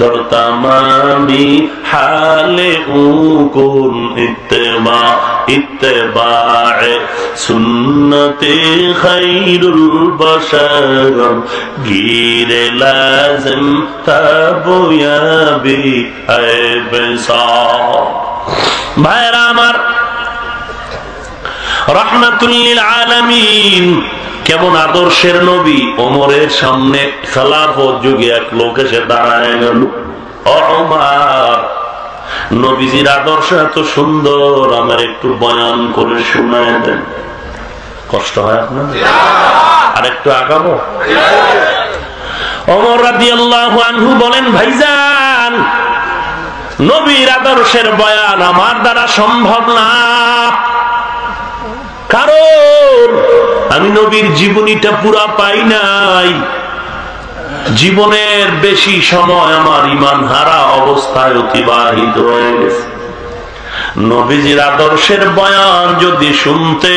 दर तमामी हाले उकुन इत्तबा इत्तबाए सुन्नते खैरुल बशर गिरे लाजिम तबुयाबी है बेसा। भाईरा আমার রহমাতুল্লিল আলামিন, কেমন আদর্শের নবী। ওমরের সামনে খেলাফত যুগে এক লোক এসে দাঁড়ায় গেল। ওমর, নবীজির আদর্শ এত সুন্দর, আমার একটু বয়ান করে শোনায় দেন। কষ্ট হয় আপনার? আর একটু আগাবো? ওমর রাদিয়াল্লাহু আনহু বলেন, ভাইজান, নবীর আদর্শের বয়ান আমার দ্বারা সম্ভব না, কারণ আমি নবীর জীবনীটা পুরা পাই নাই। জীবনের বেশি সময় আমার ঈমান হারা অবস্থায় অতিবাহিত হয়ে গেছে। নবীজির আদর্শের বয়ান যদি শুনতে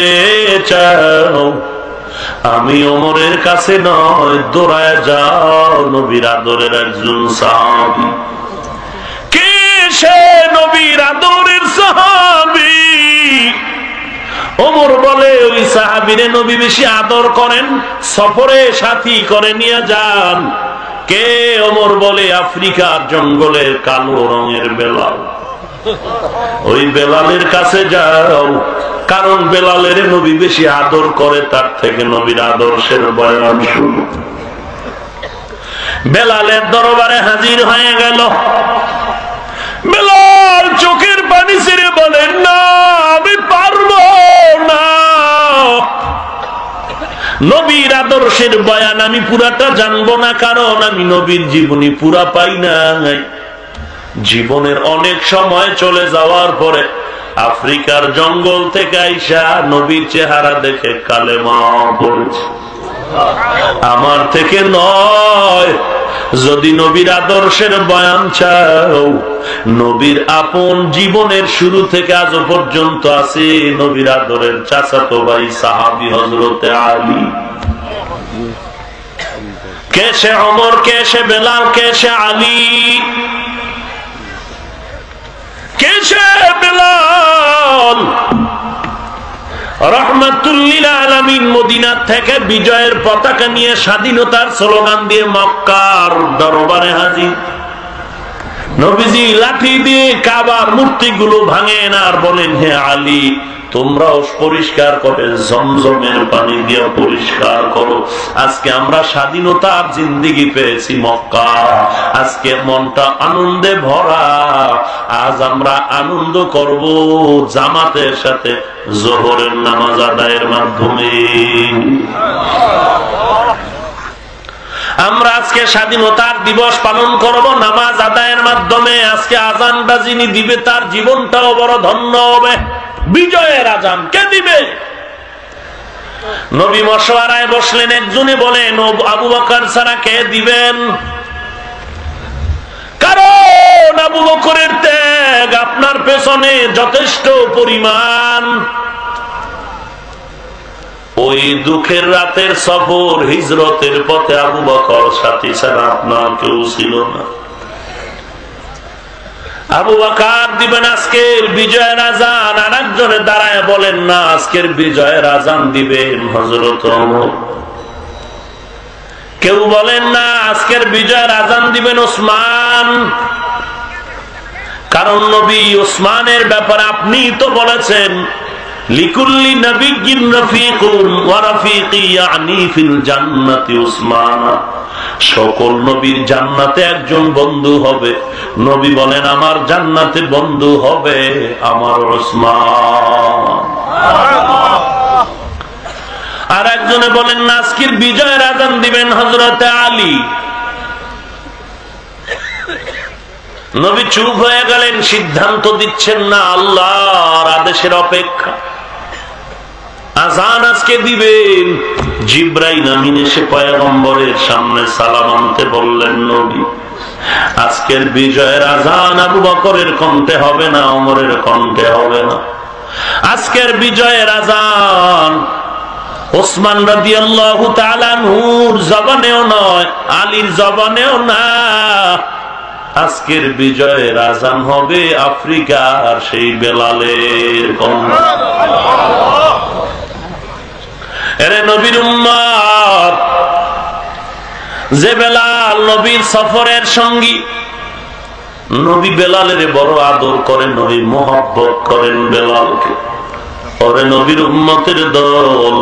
চাও, আমি ওমরের কাছে নয়, দৌড়ায় যাও নবীর আদরের একজন সাহাবী। কে সে নবীর আদরের সাহাবী? ওমর বলে, ওই সাহাবীরে নবী বেশি আদর করেন, সফরে সাথী করে নিয়ে যান। কে? ওমর বলে, আফ্রিকার জঙ্গলের কালো রঙের বেলাল। ওই বেলালের কাছে যাও, কারণ বেলালের নবী বেশি আদর করে, তার থেকে নবীর আদর্শের বয়ান শুনো। বেলালের দরবারে হাজির হয়ে গেল। বেলাল চোখের পানি ছেড়ে বলেন, না আমি পারবো না। নবীর আদর্শের বয়ান আমি পুরাটা জানবো না, কারণ আমি নবীর জীবনী পুরা পাই নাই। জীবনের অনেক সময় চলে যাওয়ার পরে আফ্রিকার জঙ্গল থেকে আইসা নবীর চেহারা দেখে কালেমা পড়েছে। আমার থেকে নয়, যদি নবীর আদর্শের বয়ান চাও, নবীর আপন জীবনের শুরু থেকে আজ পর্যন্ত আছে নবীর আদরের চাচাতো ভাই সাহাবী হযরতে আলী। কে সে ওমর, কে সে বেলাল, কে সে আলী, কে সে বেলাল। রাহমাতুল লিল আলামিন মদিনা থেকে বিজয়ের পতাকা নিয়ে স্বাধীনতার স্লোগান দিয়ে মক্কার দরবারে হাজির। নবীজি লাঠি দিয়ে কাবার মূর্তিগুলো ভাঙেন আর বলেন, হে আলী, তোমরাও পরিষ্কার করে জমজমের পানি দিয়ে পরিষ্কার করো। আজকে আমরা স্বাধীনতার জিন্দেগি পেয়েছি মক্কা, আজকে মনটা আনন্দে ভরা। আজ আমরা আনন্দ করব জামাতের সাথে জোহরের নামাজ আদায়ের মাধ্যমে। আমরা আজকে স্বাধীনতার দিবস পালন করব নামাজ আদায়ের মাধ্যমে। আজকে আজানটা যিনি দিবে তার জীবনটাও বড় ধন্য হবে। বিজয়ের আজান কে দিবে? নবী মশওয়ারায় বসলেন, একজনে বলেন, আবু বকর ছাড়া কে দিবেন? কারণ আবু বকরের ত্যাগ আপনার পেছনে যথেষ্ট পরিমাণ। ওই দুঃখের রাতের সফর হিজরতের পথে আবু বকর সাথী ছাড়া আপনার কেউ ছিল না। আবু বকর দিবেন আজকের বিজয়ের আজান, আর একজনে দাঁড়ায় বলেন, না, আজকের বিজয়ের আজান দিবেন হযরত ওমর। কেউ বলেন, না, আজকের বিজয়ের আজান দিবেন ওসমান। কারণ নবী ওসমানের ব্যাপারে আপনি তো বলেছেন, লিকুল্লি নবিয়্যিন রাফিকুন ওয়া রাফিকি ইয়ানি ফিল জান্নাতি উসমান। সকল নবীর জান্নাতে একজন বন্ধু হবে। নবী বলেন, আমার জান্নাতে বন্ধু হবে আমার ওসমান। আর একজনে বলেন, আজকের বিজয়ের আজান দিবেন হযরতে আলী। নবী চুপ হয়ে গেলেন, সিদ্ধান্ত দিচ্ছেন না, আল্লাহর আদেশের অপেক্ষা। আজান আজকে দিবেন। জিবরাইল আমিন এসে পয়গম্বরের সামনে সালাম আনতে বললেন, নবী, আজকের বিজয়ের আজান আবু বকরের কণ্ঠে হবে না, ওমরের কণ্ঠে হবে না। আজকের বিজয়ের আজান ওসমান রাদিয়াল্লাহু তাআলা আনহুর জবানেও নয়, আলীর জবানেও না। আজকের বিজয়ের আজান হবে আফ্রিকার সেই বেলালের কণ্ঠে। এরে নবীর উম্মত, যে বেলাল নবীর সফরের সঙ্গী, নবী বেলালের বড় আদর করেন, নবী মোহাব্বত করেন বেলালকে। ওরে নবীর উম্মতের দল,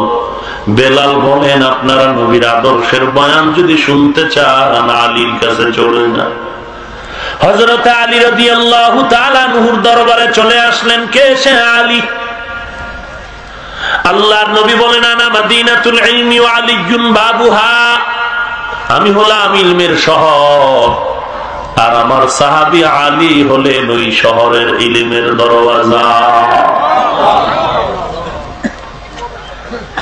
বেলাল বলেন, আপনারা নবীর আদর্শের বয়ান যদি শুনতে চান, আলীর কাছে চলে যান। হযরত আলী রাদিয়াল্লাহু তাআলা আনহুর দরবারে চলে আসলেন। কে সে আলী? আল্লাহর নবী বলেন, আনা মাদিনাতুল ইলমি ওয়া আলিয়্যুন বাবুহা। আমি হলাম ইলমের শহর, আর আমার সাহাবী আলী হলেন ওই শহরের ইলমের দরওয়াজা।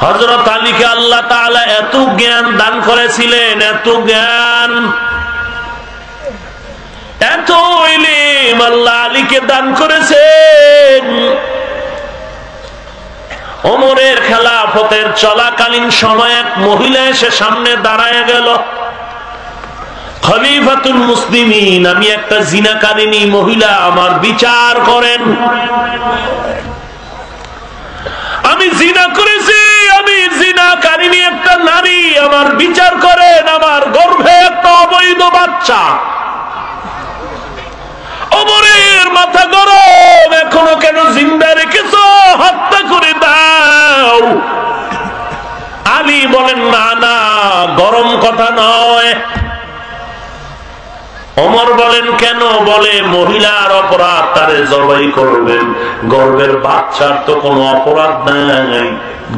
হযরত আলীকে আল্লাহ তাআলা এত জ্ঞান দান করেছিলেন, এত জ্ঞান, এত ইলম আল্লাহ আলীকে দান করেছেন। ওমরের খেলাফতের চলাকালীন সময় এক মহিলা এসে সামনে দাঁড়ায় গেল, খলিফাতুল মুসলিমিন, আমি একটা জিনাকারিনী মহিলা, আমার বিচার করেন। আমি জিনা করেছি, আমি জিনাকারিনী একটা নারী, আমার বিচার করেন। আমার গর্ভে একটা অবৈধ বাচ্চা। ওমরের মাথা গরম, এখনো কেন জিন্দা রেখেছ? হত্যা করে দাও। আলী বলেন, না না, গরম কথা নয়। ওমর বলেন, কেন? বলে, মহিলার অপরাধ, তারে জবাই করবেন, গর্ভের বাচ্চার তো কোনো অপরাধ নাই।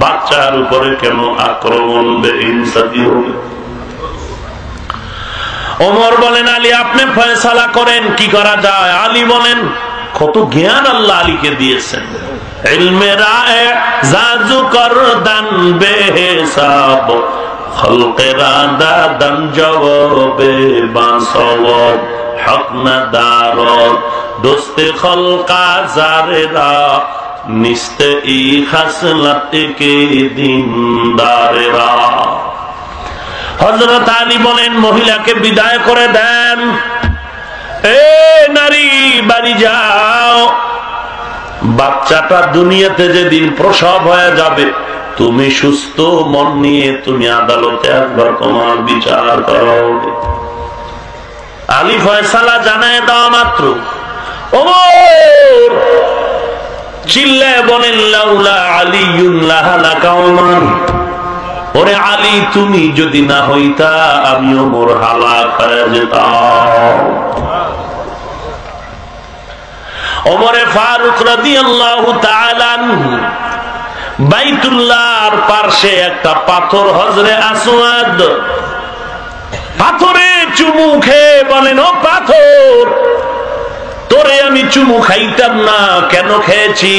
বাচ্চার উপরে কেন আক্রমণ বেইনসাফি হবে? ওমর বলেন, আলী আপনি ফয়সালা করেন, কি করা যায়? আলী বলেন, কত জ্ঞান আল্লাহ আলীকে দিয়েছেন। ইলমে রায়ে জাজু করদান বেহিসাব, খলকে রাদা দান জবাবে বাসওয়াব, হক না দারদ দোস্তে খলকা জারেরা, নিস্তে ই খাসলাত কে দিনদারেরা। হযরত আলী বলেন, মহিলাকে বিদায় করে দেন, এ নারী বাড়ি যাও, বাচ্চাটা দুনিয়াতে যেদিন প্রসব হয়ে যাবে, তুমি সুস্থ মন নিয়ে তুমি আদালতে একবার তোমার বিচার করো। আলী ফয়সালা জানায় দেওয়া মাত্র ওমর চিল্লায় বলেন, লাউলা আলিয়ুন লাহালাকা ওমর, ওরে আলী তুমি যদি না হইতা আমি ওমর হালাক হয়ে যেতাম। ওমরে ফারুক রাদিয়াল্লাহু তাআলা আনহু বাইতুল্লাহর পাশে একটা পাথর, হজরে আসওয়াদ, পাথরে চুমু খেয়ে বলেন, ও পাথর তোরে আমি চুমু খাইতাম না, কেন খেয়েছি?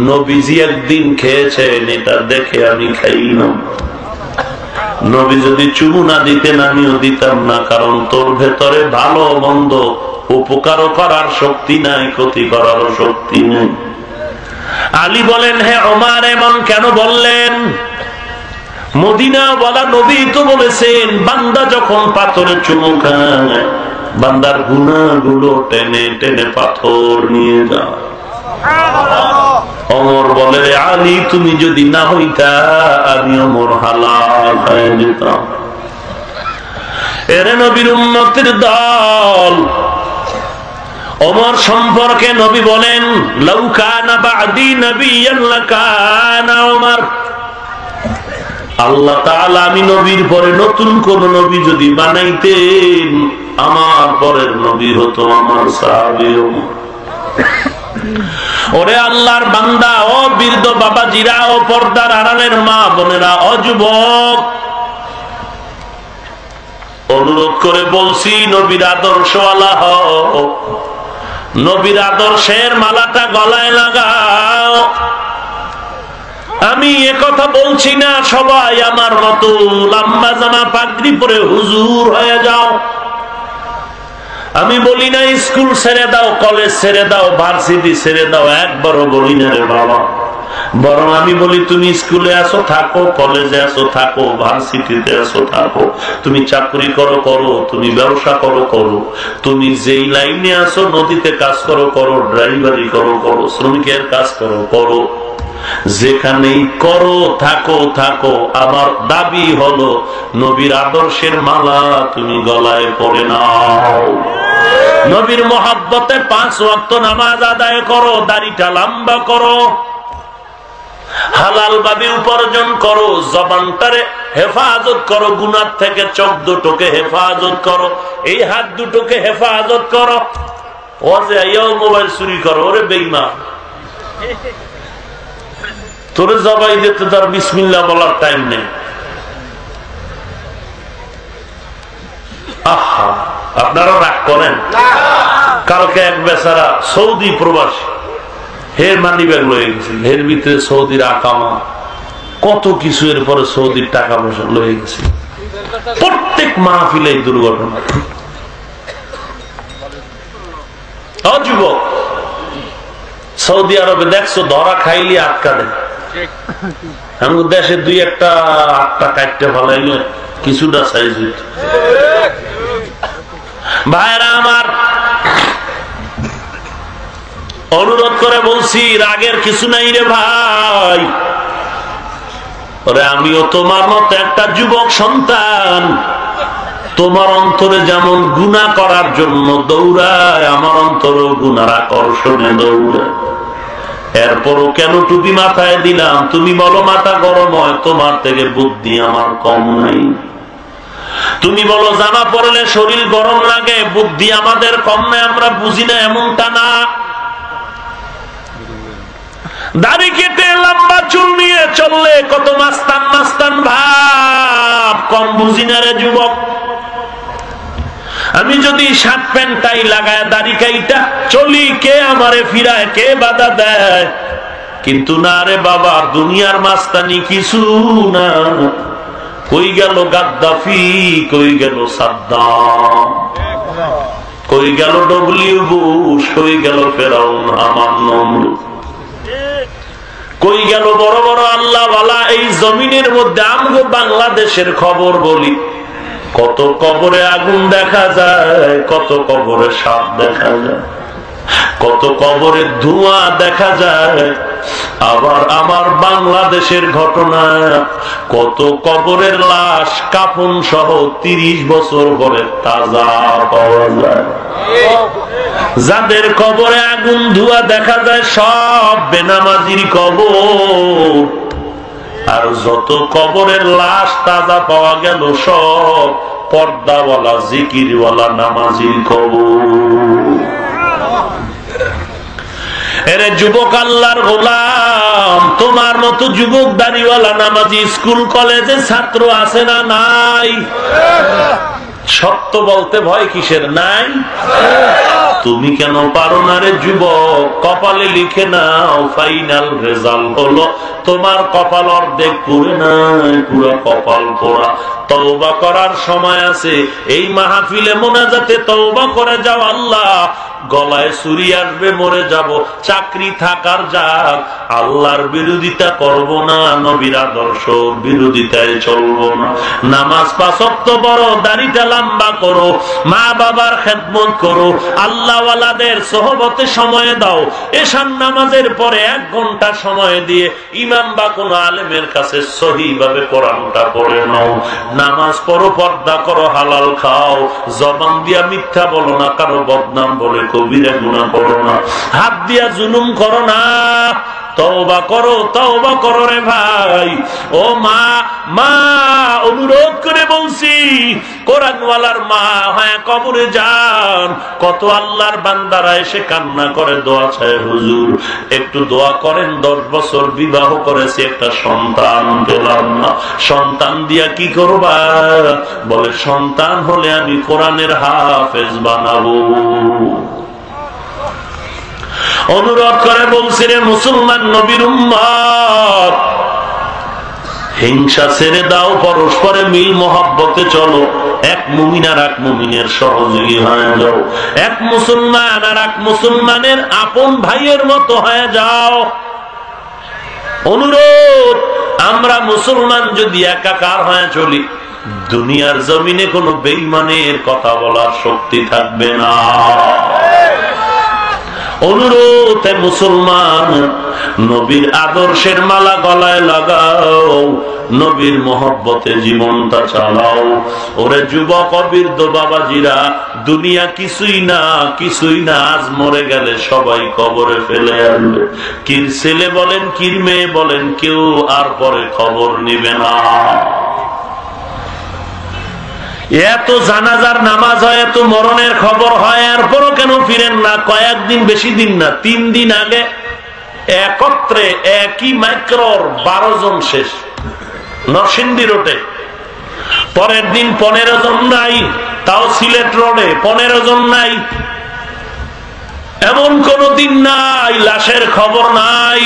নবীজি একদিন খেয়েছেন, এটা দেখে আমি খাইলাম। নবী যদি চুমু না দিতেন আমিও দিতাম না, কারণ তোর ভেতরে ভালো মন্দ উপকারও করার শক্তি নাই, ক্ষতি করারও শক্তি নেই। আলী বলেন, হে ওমর এমন কেন বললেন? মদিনা ওয়ালা নবী তো বলেছেন, বান্দা যখন পাথরে চুমু খায় বান্দার গুনাহগুলো টেনে টেনে পাথর নিয়ে যায়। ওমর বলে, আলী তুমি যদি না হইতা আমি ওমর হালাক হয়ে যেতাম। এরে নবীর উম্মতের দল, ওমর সম্পর্কে নবী বলেন, লাউ কানা বা'দি নাবিয়্যান লাকানা ওমর, আল্লাহ তাআলা আমি নবীর পরে নতুন কোন নবী যদি বানাইতেন, আমার পরের নবী হতো আমার সাহাবী ওমর। ওরে আল্লাহর বান্দা, ও বৃদ্ধ বাবাজিরা, ও পর্দার আড়ালের মা বোনেরা, ও যুবক, অনুরোধ করে বলছি নবীর আদর্শওয়ালা হও, নবীর আদর্শের মালাটা গলায় লাগাও। আমি একথা বলছি না সবাই আমার মতো লম্বা জামা পাগড়ি পরে হুজুর হয়ে যাও। আমি বলি না স্কুল ছেড়ে দাও, কলেজ ছেড়ে দাও, ভার্সিটি ছেড়ে দাও, একবারও বলি না রে বাবা। বরং আমি বলি তুমি স্কুলে আসো থাকো, কলেজে আসো থাকো, ভার্সিটিতে আসো থাকো, তুমি চাকরি করো করো, তুমি ব্যবসা করো করো, তুমি যেই লাইনে আসো, নদীতে কাজ করো করো, ড্রাইভারি করো করো, শ্রমিকের কাজ করো করো, যেখানেই করো থাকো থাকো, আমার দাবি হলো নবীর আদর্শের মালা তুমি গলায় পরে নাও। নবীর মহব্বতে 5 ওয়াক্ত নামাজ আদায় করো, দাড়িটা লম্বা করো, হালাল ভাবে উপার্জন করো, জবানটারে হেফাজত করো, গুনাহ থেকে চোখ দুটোকে হেফাজত করো, এই হাত দুটোকে হেফাজত করো। ও যে আইয়াও মোবাইল চুরি করো, ওরে বেঈমান, তোরে জবাই দিতে তার বিসমিল্লাহ বলার টাইম নেই। আহা, আপনারা রাগ করেন? কালকে এক বেচারা সৌদি প্রবাসী, হের মানি ব্যাগ লয়ে গেছিল, হের ভিতরে সৌদির আকামা কত কিছু, এর পরে সৌদির টাকা পয়সা লয়ে গেছে। প্রত্যেক মাহফিলে এই দুর্ঘটনা। যুবক, সৌদি আরবে দেখছো ধরা খাইলি আটকা দেয়, আমাদের দেশে 2-1টা আটটা কাটতে ফেলাইলে কিছুটা সাইজ হইত। ভাইরা আমার, অনুরোধ করে বলছি, রাগের কিছু নাই রে ভাই। ওরে আমিও তোমার মতো একটা যুবক সন্তান, তোমার অন্তরে যেমন গুনাহ করার জন্য দৌড়ায়, আমার অন্তরও গুনার আকর্ষণে দৌড়ায়। এরপরও কেন টুপি মাথায় দিলাম? তুমি বলো মাথা গরম হয়, তোমার থেকে বুদ্ধি আমার কম নাই। তুমি বলো জামা পরলে শরীর গরম লাগে, বুদ্ধি আমাদের কম নাই, আমরা বুঝি না, এমনটা না। দাড়ি কেটে লম্বা চুল নিয়ে চললে কত মাস্তান মাস্তান ভাব, কম বুঝি না রে যুবক। আমি যদি শার্ট প্যান্ট টাই লাগায় দাড়ি কাইটা চলি, কে আমারে ফিরায়, কে বাধা দেয়? কিন্তু না রে বাবা, দুনিয়ার মাস্তানি কিছু না। কই গেল গাদ্দাফি, কই গেল সাদ্দাম, কই গেল ডব্লিউ বুশ, কই গেল ফেরাউন হামান নমরুদ, কই গেল বড় বড় আল্লাহওয়ালা? এই জমিনের মধ্যে আমগো বাংলাদেশের খবর বলি, কত কবরে আগুন দেখা যায়, কত কবরে সাপ দেখা যায়, কত কবরে ধোঁয়া দেখা যায়। আবার আমার বাংলাদেশের ঘটনা, কত কবরের লাশ কাফন সহ 30 বছর পরে তাজা পাওয়া যায়। যাদের কবরে আগুন ধোঁয়া দেখা যায় সব বেনামাজির কবর, আর যত কবরের লাশ তাজা পাওয়া গেল সব পর্দাওয়ালা জিকিরওয়ালা নামাজির কবর। এরে যুবক আল্লাহর গোলাম, তোমার মতো যুবক দাড়িওয়ালা নামাজি স্কুল কলেজে ছাত্র আছে না নাই? সত্য বলতে ভয় কিসের? নাই। তুমি কেন পারো না রে যুবক? কপালে লিখে নাও, ফাইনাল রেজাল্ট হলো তোমার কপাল অর্ধেক পুরে নাই, পুরো কপাল পোড়া। তওবা করার সময় আছে, এই মাহফিলে মোনাজাতে তওবা করে যাও। আল্লাহ, গলায় ছুরি আসবে, মরে যাব, চাকরি থাকার যাক, আল্লাহর বিরোধিতা করব না, নবীর আদর্শ বিরোধিতায় চলবো না। নামাজ 5 ওয়াক্ত পড়ো, দাড়িটা লম্বা করো, মা বাবার খেদমত করো, আল্লাহওয়ালাদের সোহবতে সময় দাও। এশার নামাজের পরে 1 ঘন্টা সময় দিয়ে ইমাম বা কোনো আলেমের কাছে সহিভাবে কোরআনটা পড়ে নাও। নামাজ পড়ো, পর্দা করো, হালাল খাও, জবান দিয়া মিথ্যা বলো না, কারো বদনাম বলে কবিরা গুনাহ করো না, হাত দিয়া জুলুম করো না। তওবা করো, তওবা করো রে ভাই। ও মা, মা অনুরোধ করে বলছি, কোরআনওয়ালার মা, হ্যাঁ কবরে যান। কত আল্লাহর বান্দারা এসে কান্না করে, দোয়া চায়, হুজুর একটু দোয়া করেন, 10 বছর বিবাহ করেছি, একটা সন্তান পেলাম না, সন্তান দিয়া কি করবা? বলে সন্তান হলে আমি কোরআনের হাফেজ বানাবো। অনুরোধ করে বলছি রে মুসলমান নবীর উম্মত, হিংসা ছেড়ে দাও, পরস্পরে মিল মহব্বতে চলো। এক মুমিন আর এক মুমিনের সহযোগী হয়ে যাও, এক মুসলমান আর এক মুসলমানের আপন ভাইয়ের মতো হয়ে যাও। অনুরোধ, আমরা মুসলমান যদি একাকার হয়ে চলি, দুনিয়ার জমিনে কোনো বেঈমানের কথা বলার শক্তি থাকবে না। অনুরোধ মুসলমান, নবীর আদর্শের মালা গলায় লাগাও, নবীর মহব্বতে জীবনটা চালাও। ওরে যুবক অবৃদ্ধ বাবাজিরা, দুনিয়া কিছুই না, কিছুই না। আজ মরে গেলে সবাই কবরে ফেলে আসবে। কির ছেলে বলেন, কির মেয়ে বলেন, কেউ আর পরে খবর নিবে না। এত জানাজার নামাজ হয়, এত মরণের খবর হয়, এরপরও কেন ফিরেন না? কয়েকদিন, বেশি দিন না, 3 দিন আগে একত্রে একই মাইক্রোর 12 জন শেষ নরসিংদী রোডে। পরের দিন 15 জন নাই, তাও সিলেট রোডে 15 জন নাই। এমন কোন দিন নাই লাশের খবর নাই।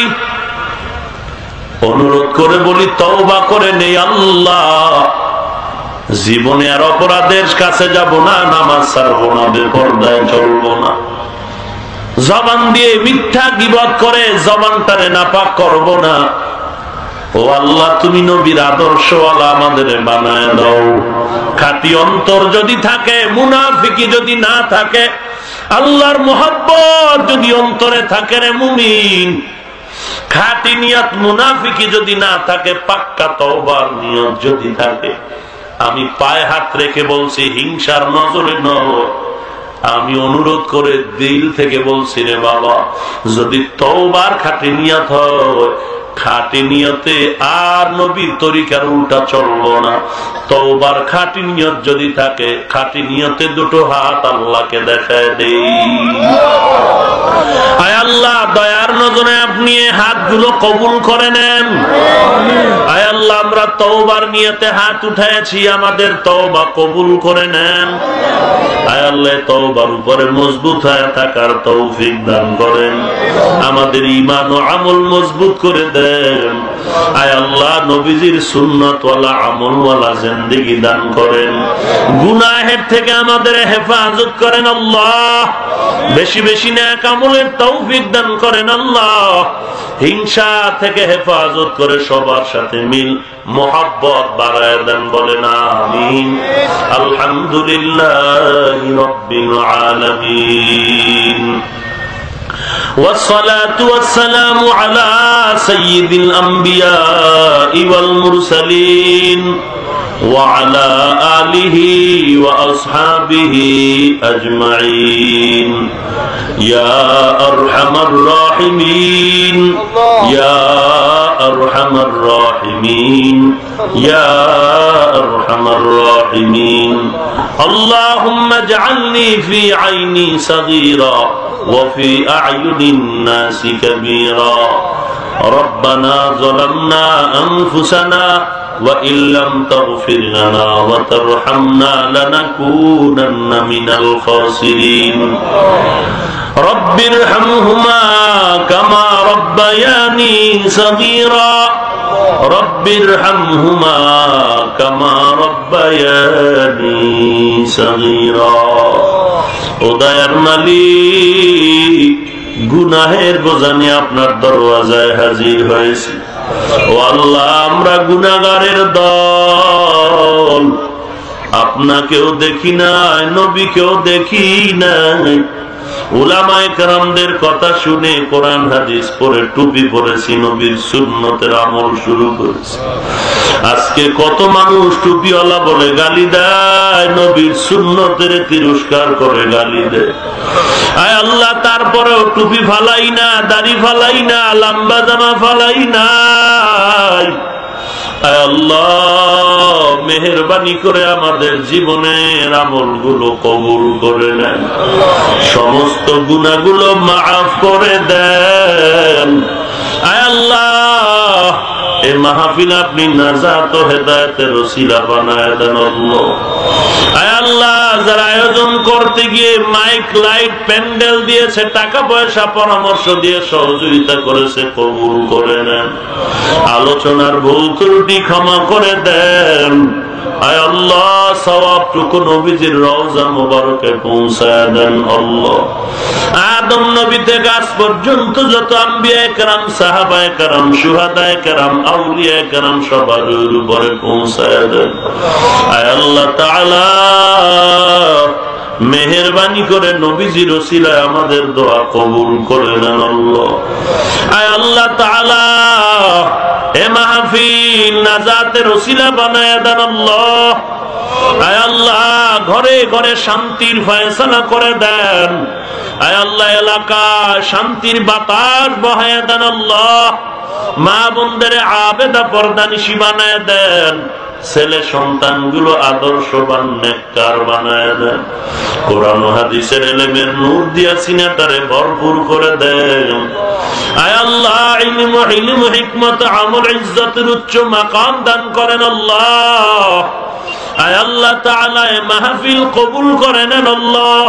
অনুরোধ করে বলি, তওবা করে নেই। আল্লাহ, জীবনে আর অপরাধের কাছে যাব না, নামাজ ছাড়বো না, বেপরদায় চলবো না, জবান দিয়ে মিথ্যা গীবত করে জবানটারে নাপাক করব না। ও আল্লাহ, তুমি নবীর আদর্শওয়ালা আমাদের বানায় দাও। খাঁটি অন্তর যদি থাকে, মুনাফিকি যদি না থাকে, আল্লাহর মুহাব্বত যদি অন্তরে থাকে রে মুমিন, খাঁটি নিয়ত, মুনাফিকি যদি না থাকে, পাক্কা তওবার নিয়ত যদি থাকে, আমি পায়ে হাত রেখে বলছি, হিংসার নজরে নয়, আমি অনুরোধ করে দিল থেকে বলছি রে বাবা, যদি তওবার খাঁটি নিয়ত হয়, খাঁটি নিয়তে আর নবীর তরিকার উল্টা চলবো না। তওবার খাঁটি নিয়ত যদি থাকে, খাঁটি নিয়তে দুটো হাত আল্লাহকে দেখায় দেই। আয় আল্লাহ, দয়ার নজরে আপনি এই হাতগুলো কবুল করে নেন। আয় আল্লাহ, আমরা তওবার নিয়তে হাত উঠাইছি, আমাদের তওবা কবুল করে নেন। আয় আল্লাহ, তওবার উপরে মজবুত হয়ে থাকার তৌফিক দান করেন। আমাদের ঈমান ও আমল মজবুত করে দেন। আয় আল্লাহ, নবীজির সুন্নাত ওয়ালা আমল ওয়ালা জিন্দেগি দান করেন। গুনাহের থেকে আমাদের হেফাজত করেন আল্লাহ। বেশি বেশি নেক আমলের তৌফিক দান করেন আল্লাহ। হিংসা থেকে হেফাজত করে সবার সাথে মিল মোহাব্বত বাড়ায় দেন, বলেন আমিন। আলহামদুলিল্লাহি রাব্বিল আলামিন। والصلاة والسلام على سيد الأنبياء والمرسلين وعلى آله وأصحابه أجمعين يا أرحم الراحمين يا أرحم الراحمين يا أرحم الراحمين اللهم اجعلني في عيني صغيرا وفي أعين الناس كبيرا ربنا ظلمنا أنفسنا وإن لم تغفر لنا وترحمنا لنكونن من الخاسرين رب ارحمهما كما ربياني صغيرا رب ارحمهما كما ربياني صغيرا ও দয়ার মালিক, গুনাহের বোঝা নিয়ে আপনার দরওয়াজায় হাজির হয়েছি। ও আল্লাহ, আমরা গুনাহগারের দল, আপনাকেও দেখি নাই, নবীকেও দেখি নাই। উলামায়ে কেরামদের কথা শুনে কোরআন হাদিস পড়ে টুপি পরেছি, নবীর সুন্নতের আমল শুরু করেছি। আজকে কত মানুষ টুপিওয়ালা বলে গালি দেয়, নবীর সুন্নতের তিরস্কার করে গালি দেয়। আয় আল্লাহ, তারপরেও টুপি ফালাই না, দাড়ি ফালাই না, লম্বা জামা ফালাই না। আয় আল্লাহ, মেহেরবানি করে আমাদের জীবনের আমলগুলো কবুল করে নেন, সমস্ত গুনাহগুলো মাফ করে দেন। আয় আল্লাহ, এই মাহফিল আপনি নাজাত ও হেদায়েতের ওসিলা বানায় দেন আল্লাহ। আয় আল্লাহ, যারা আয়োজন করতে গিয়ে মাইক, লাইট, প্যান্ডেল দিয়েছে, টাকা পয়সা পরামর্শ দিয়ে সহযোগিতা করেছে, কবুল করে নেন। আলোচনার ভুল ত্রুটি ক্ষমা করে দেন। আয় আল্লাহ, সওয়াবটুকু নবীজির রওজা মুবারকে পৌঁছায় দেন আল্লাহ। আদম নবী থেকে আজ পর্যন্ত যত আম্বিয়ায়ে কেরাম, সাহাবায়ে কেরাম, শুহাদায়ে কেরাম, আউলিয়ায়ে কেরাম সবার উপরে পৌঁছায় দেন। আয় আল্লাহ তাআলা, মেহেরবানি করে নবীজির ওসিলায় আমাদের দোয়া কবুল করে নেন আল্লাহ। আয় আল্লাহ তাআলা, এ মাহফিল নাজাতের ওসিলা বানায় দেন আল্লাহ। আয় আল্লাহ, ঘরে ঘরে শান্তির ফয়সালা করে দেন। আয় আল্লাহ, এলাকায় শান্তির বাতাস বহায় দেন আল্লাহ। মা বোনদের আবেদা পর্দানিশী বানায় দেন। ছেলে সন্তানগুলো আদর্শবান নেককার বানায় দেন। কোরআন ও হাদিসের ইলমের নূর দিয়া সিনাটারে ভরপুর করে দেন। আয় আল্লাহ, ইলম, হিকমত, আমল, ইজ্জতের উচ্চ মাকাম দান করেন আল্লাহ। আয় আল্লাহ তাআলা, এই মাহফিল কবুল করে নেন আল্লাহ।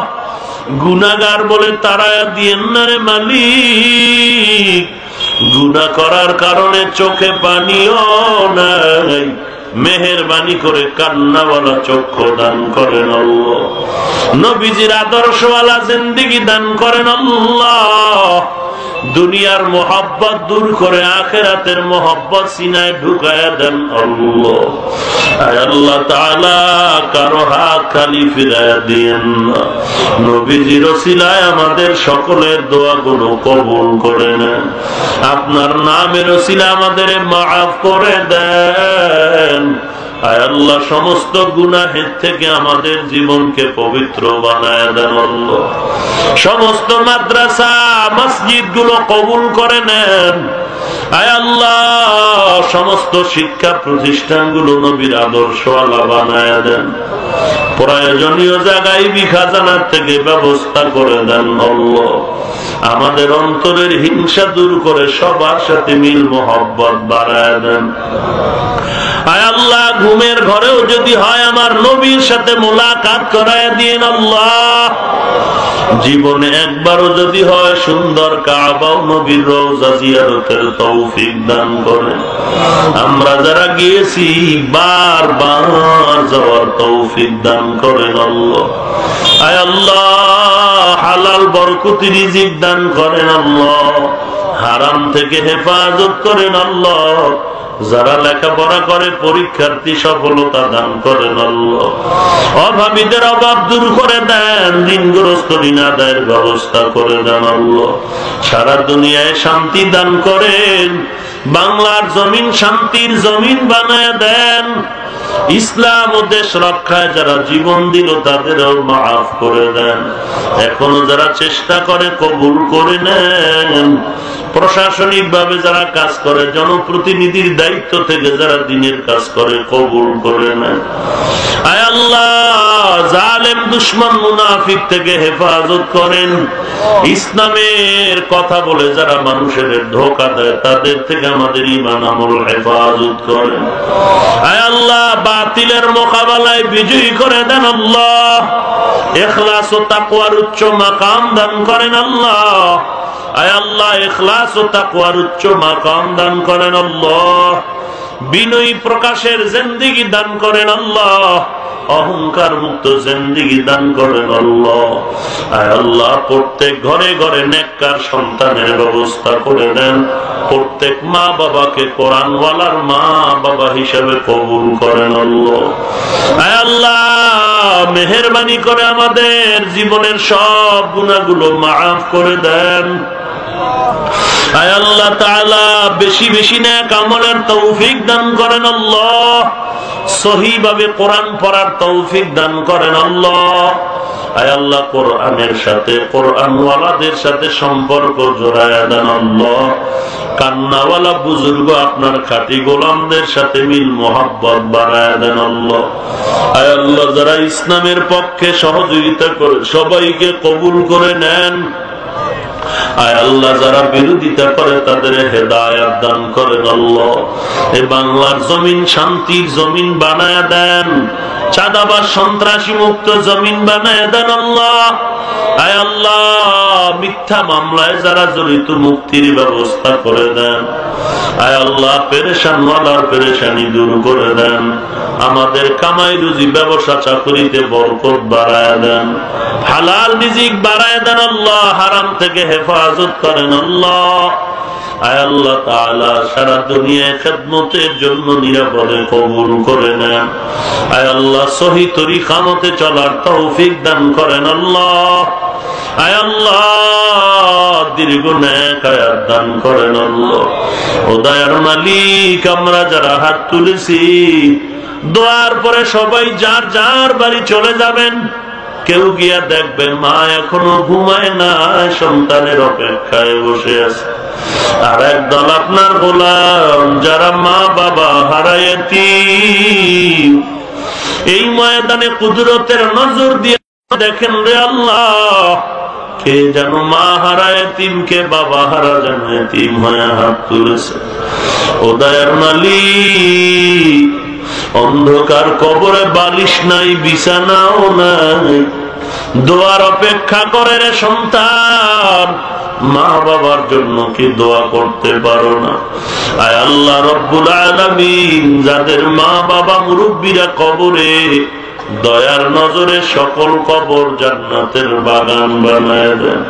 গুনাহগার বলে তাড়ায়া দিয়েন না রে মালিক। গুনাহ করার কারণে চোখে পানিও নাই, মেহেরবানি করে কান্নাওয়ালা চক্ষু দান করেন আল্লাহ। নবীজির আদর্শওয়ালা জিন্দেগি দান করেন আল্লাহ। দুনিয়ার মোহাব্বত দূর করে আখিরাতের মোহাব্বত সিনায় ঢুকায়া দেন আল্লাহ। আয় আল্লাহ তাআলা, কারো হাত খালি ফিরায়া দিয়েন না। নবীজির ওসিলায় আমাদের সকলের দোয়াগুলো কবুল করে নেন। আপনার নামের ওসিলা আমাদের মাফ করে দেন। আয় আল্লাহ, সমস্ত গুনাহের থেকে আমাদের জীবনকে পবিত্র বানায় দেন আল্লাহ। সমস্ত মাদ্রাসা, মসজিদ গুলো কবুল করে নেন। আয় আল্লাহ সমস্ত শিক্ষা প্রতিষ্ঠানগুলো নবীর আদর্শওয়ালা বানায় দেন, প্রয়োজনীয় জায়গায় খাজানার থেকে ব্যবস্থা করে দেন আল্লাহ। আমাদের অন্তরের হিংসা দূর করে সবার সাথে মিল মোহব্বত বাড়ায় দেন। আয় আল্লাহ ঘুমের ঘরেও যদি হয় আমার নবীর সাথে মোলাকাত করায় দিন আল্লাহ। জীবনে একবারও যদি হয় সুন্দর কাবা ও নবীর রওজা জিয়ারতের তৌফিক দান করেন। আমরা যারা গিয়েছি বারবার যাওয়ার তৌফিক দান করেন আল্লাহ। আয় আল্লাহ হালাল বরকতি রিজিক দান করেন আল্লাহ, হারাম থেকে হেফাজত করেন আল্লাহ। যারা লেখাপড়া করে পরীক্ষার্থী সফলতা দান করেন আল্লাহ। অভাবীদের অভাব দূর করে দেন, ঋণগ্রস্ত ঋণ আদায়ের ব্যবস্থা করে দেন আল্লাহ। সারা দুনিয়ায় শান্তি দান করেন, বাংলার জমিন শান্তির জমিন বানায় দেন। ইসলাম ও দেশ রক্ষায় যারা জীবন দিল তাদেরও মাফ করে দেন। এখনো যারা চেষ্টা করে কবুল করে নেন। প্রশাসনিক ভাবে যারা কাজ করে, জনপ্রতিনিধির দায়িত্ব থেকে যারা দিনের কাজ করে কবুল করে নেন। আয় আল্লাহ জালেম দুশমন মুনাফিক থেকে হেফাজত করেন। ইসলামের কথা বলে যারা মানুষের ধোঁকা দেয় তাদের থেকে আমাদের ঈমান আমল হেফাজত করেন। আয় আল্লাহ বাতিলের মোকাবেলায় বিজয়ী করে দেন আল্লাহ। ইখলাস ও তাকওয়ার উচ্চ মাকাম দান করেন আল্লাহ। আয় আল্লাহ ইখলাস ও তাকওয়ার উচ্চ মাকাম দান করেন আল্লাহ। বিনয়ী প্রকাশের জিন্দেগি দান করেন আল্লাহ। অহংকার মুক্ত জিন্দেগি দান করেন আল্লাহ। আয় আল্লাহ প্রত্যেক ঘরে ঘরে নেককার সন্তানের ব্যবস্থা করে দেন। প্রত্যেক মা বাবাকে কোরআনওয়ালার মা বাবা হিসেবে কবুল করেন আল্লাহ। আয় আল্লাহ মেহেরবানি করে আমাদের জীবনের সব গুনাহগুলো মাফ করে দেন। আয় আল্লাহ তাআলা বেশি বেশি নেক আমলের তৌফিক দান করেন আল্লাহ। সহিভাবে কোরআন পড়ার তৌফিক দান করেন আল্লাহ। আয় আল্লাহ কোরআনের সাথে কোরআনওয়ালাদের সাথে সম্পর্ক জোড়ায় দেন আল্লাহ। কান্নাওয়ালা বুজুর্গ আপনার খাঁটি গোলামদের সাথে মিল মোহাব্বত বাড়ায় দেন আল্লাহ। আয় আল্লাহ যারা ইসলামের পক্ষে সহযোগিতা করে সবাইকে কবুল করে নেন। আয় আল্লাহ যারা বিরোধিতা করে তাদের হেদায়েত দান করেন আল্লাহ। এই বাংলার জমিন শান্তির জমিন বানায় দেন, চাঁদাবাজ সন্ত্রাসী মুক্ত জমিন বানায় দেন আল্লাহ। আয় আল্লাহ মিথ্যা মামলায় যারা জড়িত মুক্তির ব্যবস্থা করে দেন। আয় আল্লাহ পেরেশান ওয়ালার পেরেশানি দূর করে দেন। আমাদের কামাই রুজি ব্যবসা চাকরিতে বরকত বাড়ায় দেন, হালাল রিজিক বাড়ায় দেন আল্লাহ। হারাম থেকে হেফাজত করেন আল্লাহ। আয় আল্লাহ তাআলা সারা দুনিয়ায় খেদমতের জন্য নিরাপদে কবুল করে নেন। আয় আল্লাহ সহি তরিকা মতে চলার তৌফিক দান করেন আল্লাহ। আয় আল্লাহ দীর্ঘ নেক হায়াত দান করেন আল্লাহ। ও দয়ার মালিক আমরা যারা হাত তুলেছি দোয়ার পরে সবাই যার যার বাড়ি চলে যাবেন। কেউ গিয়া দেখবে মা এখনো ঘুমায় না, সন্তানের অপেক্ষায় বসে আছে। আর একদল আপনার গোলাম যারা মা বাবা হারায়তি, এই ময়দানে কুদরতের নজর দিয়ে দেখেন রে আল্লাহ, কে যেন মা হারা এতিম, কে বাবা হারা যেন এতিম হয়ে হাত তুলেছে। ও দয়ার মালিক অন্ধকার কবরে বালিশ নাই, বিছানাও নাই, দোয়ার অপেক্ষা করে রে সন্তান। মা বাবার জন্য কি দোয়া করতে পারো না? আয় আল্লাহ রব্বুল আলামিন যাদের মা বাবা মুরব্বীরা কবরে, দয়ার নজরে সকল কবর জান্নাতের বাগান বানায় দেন।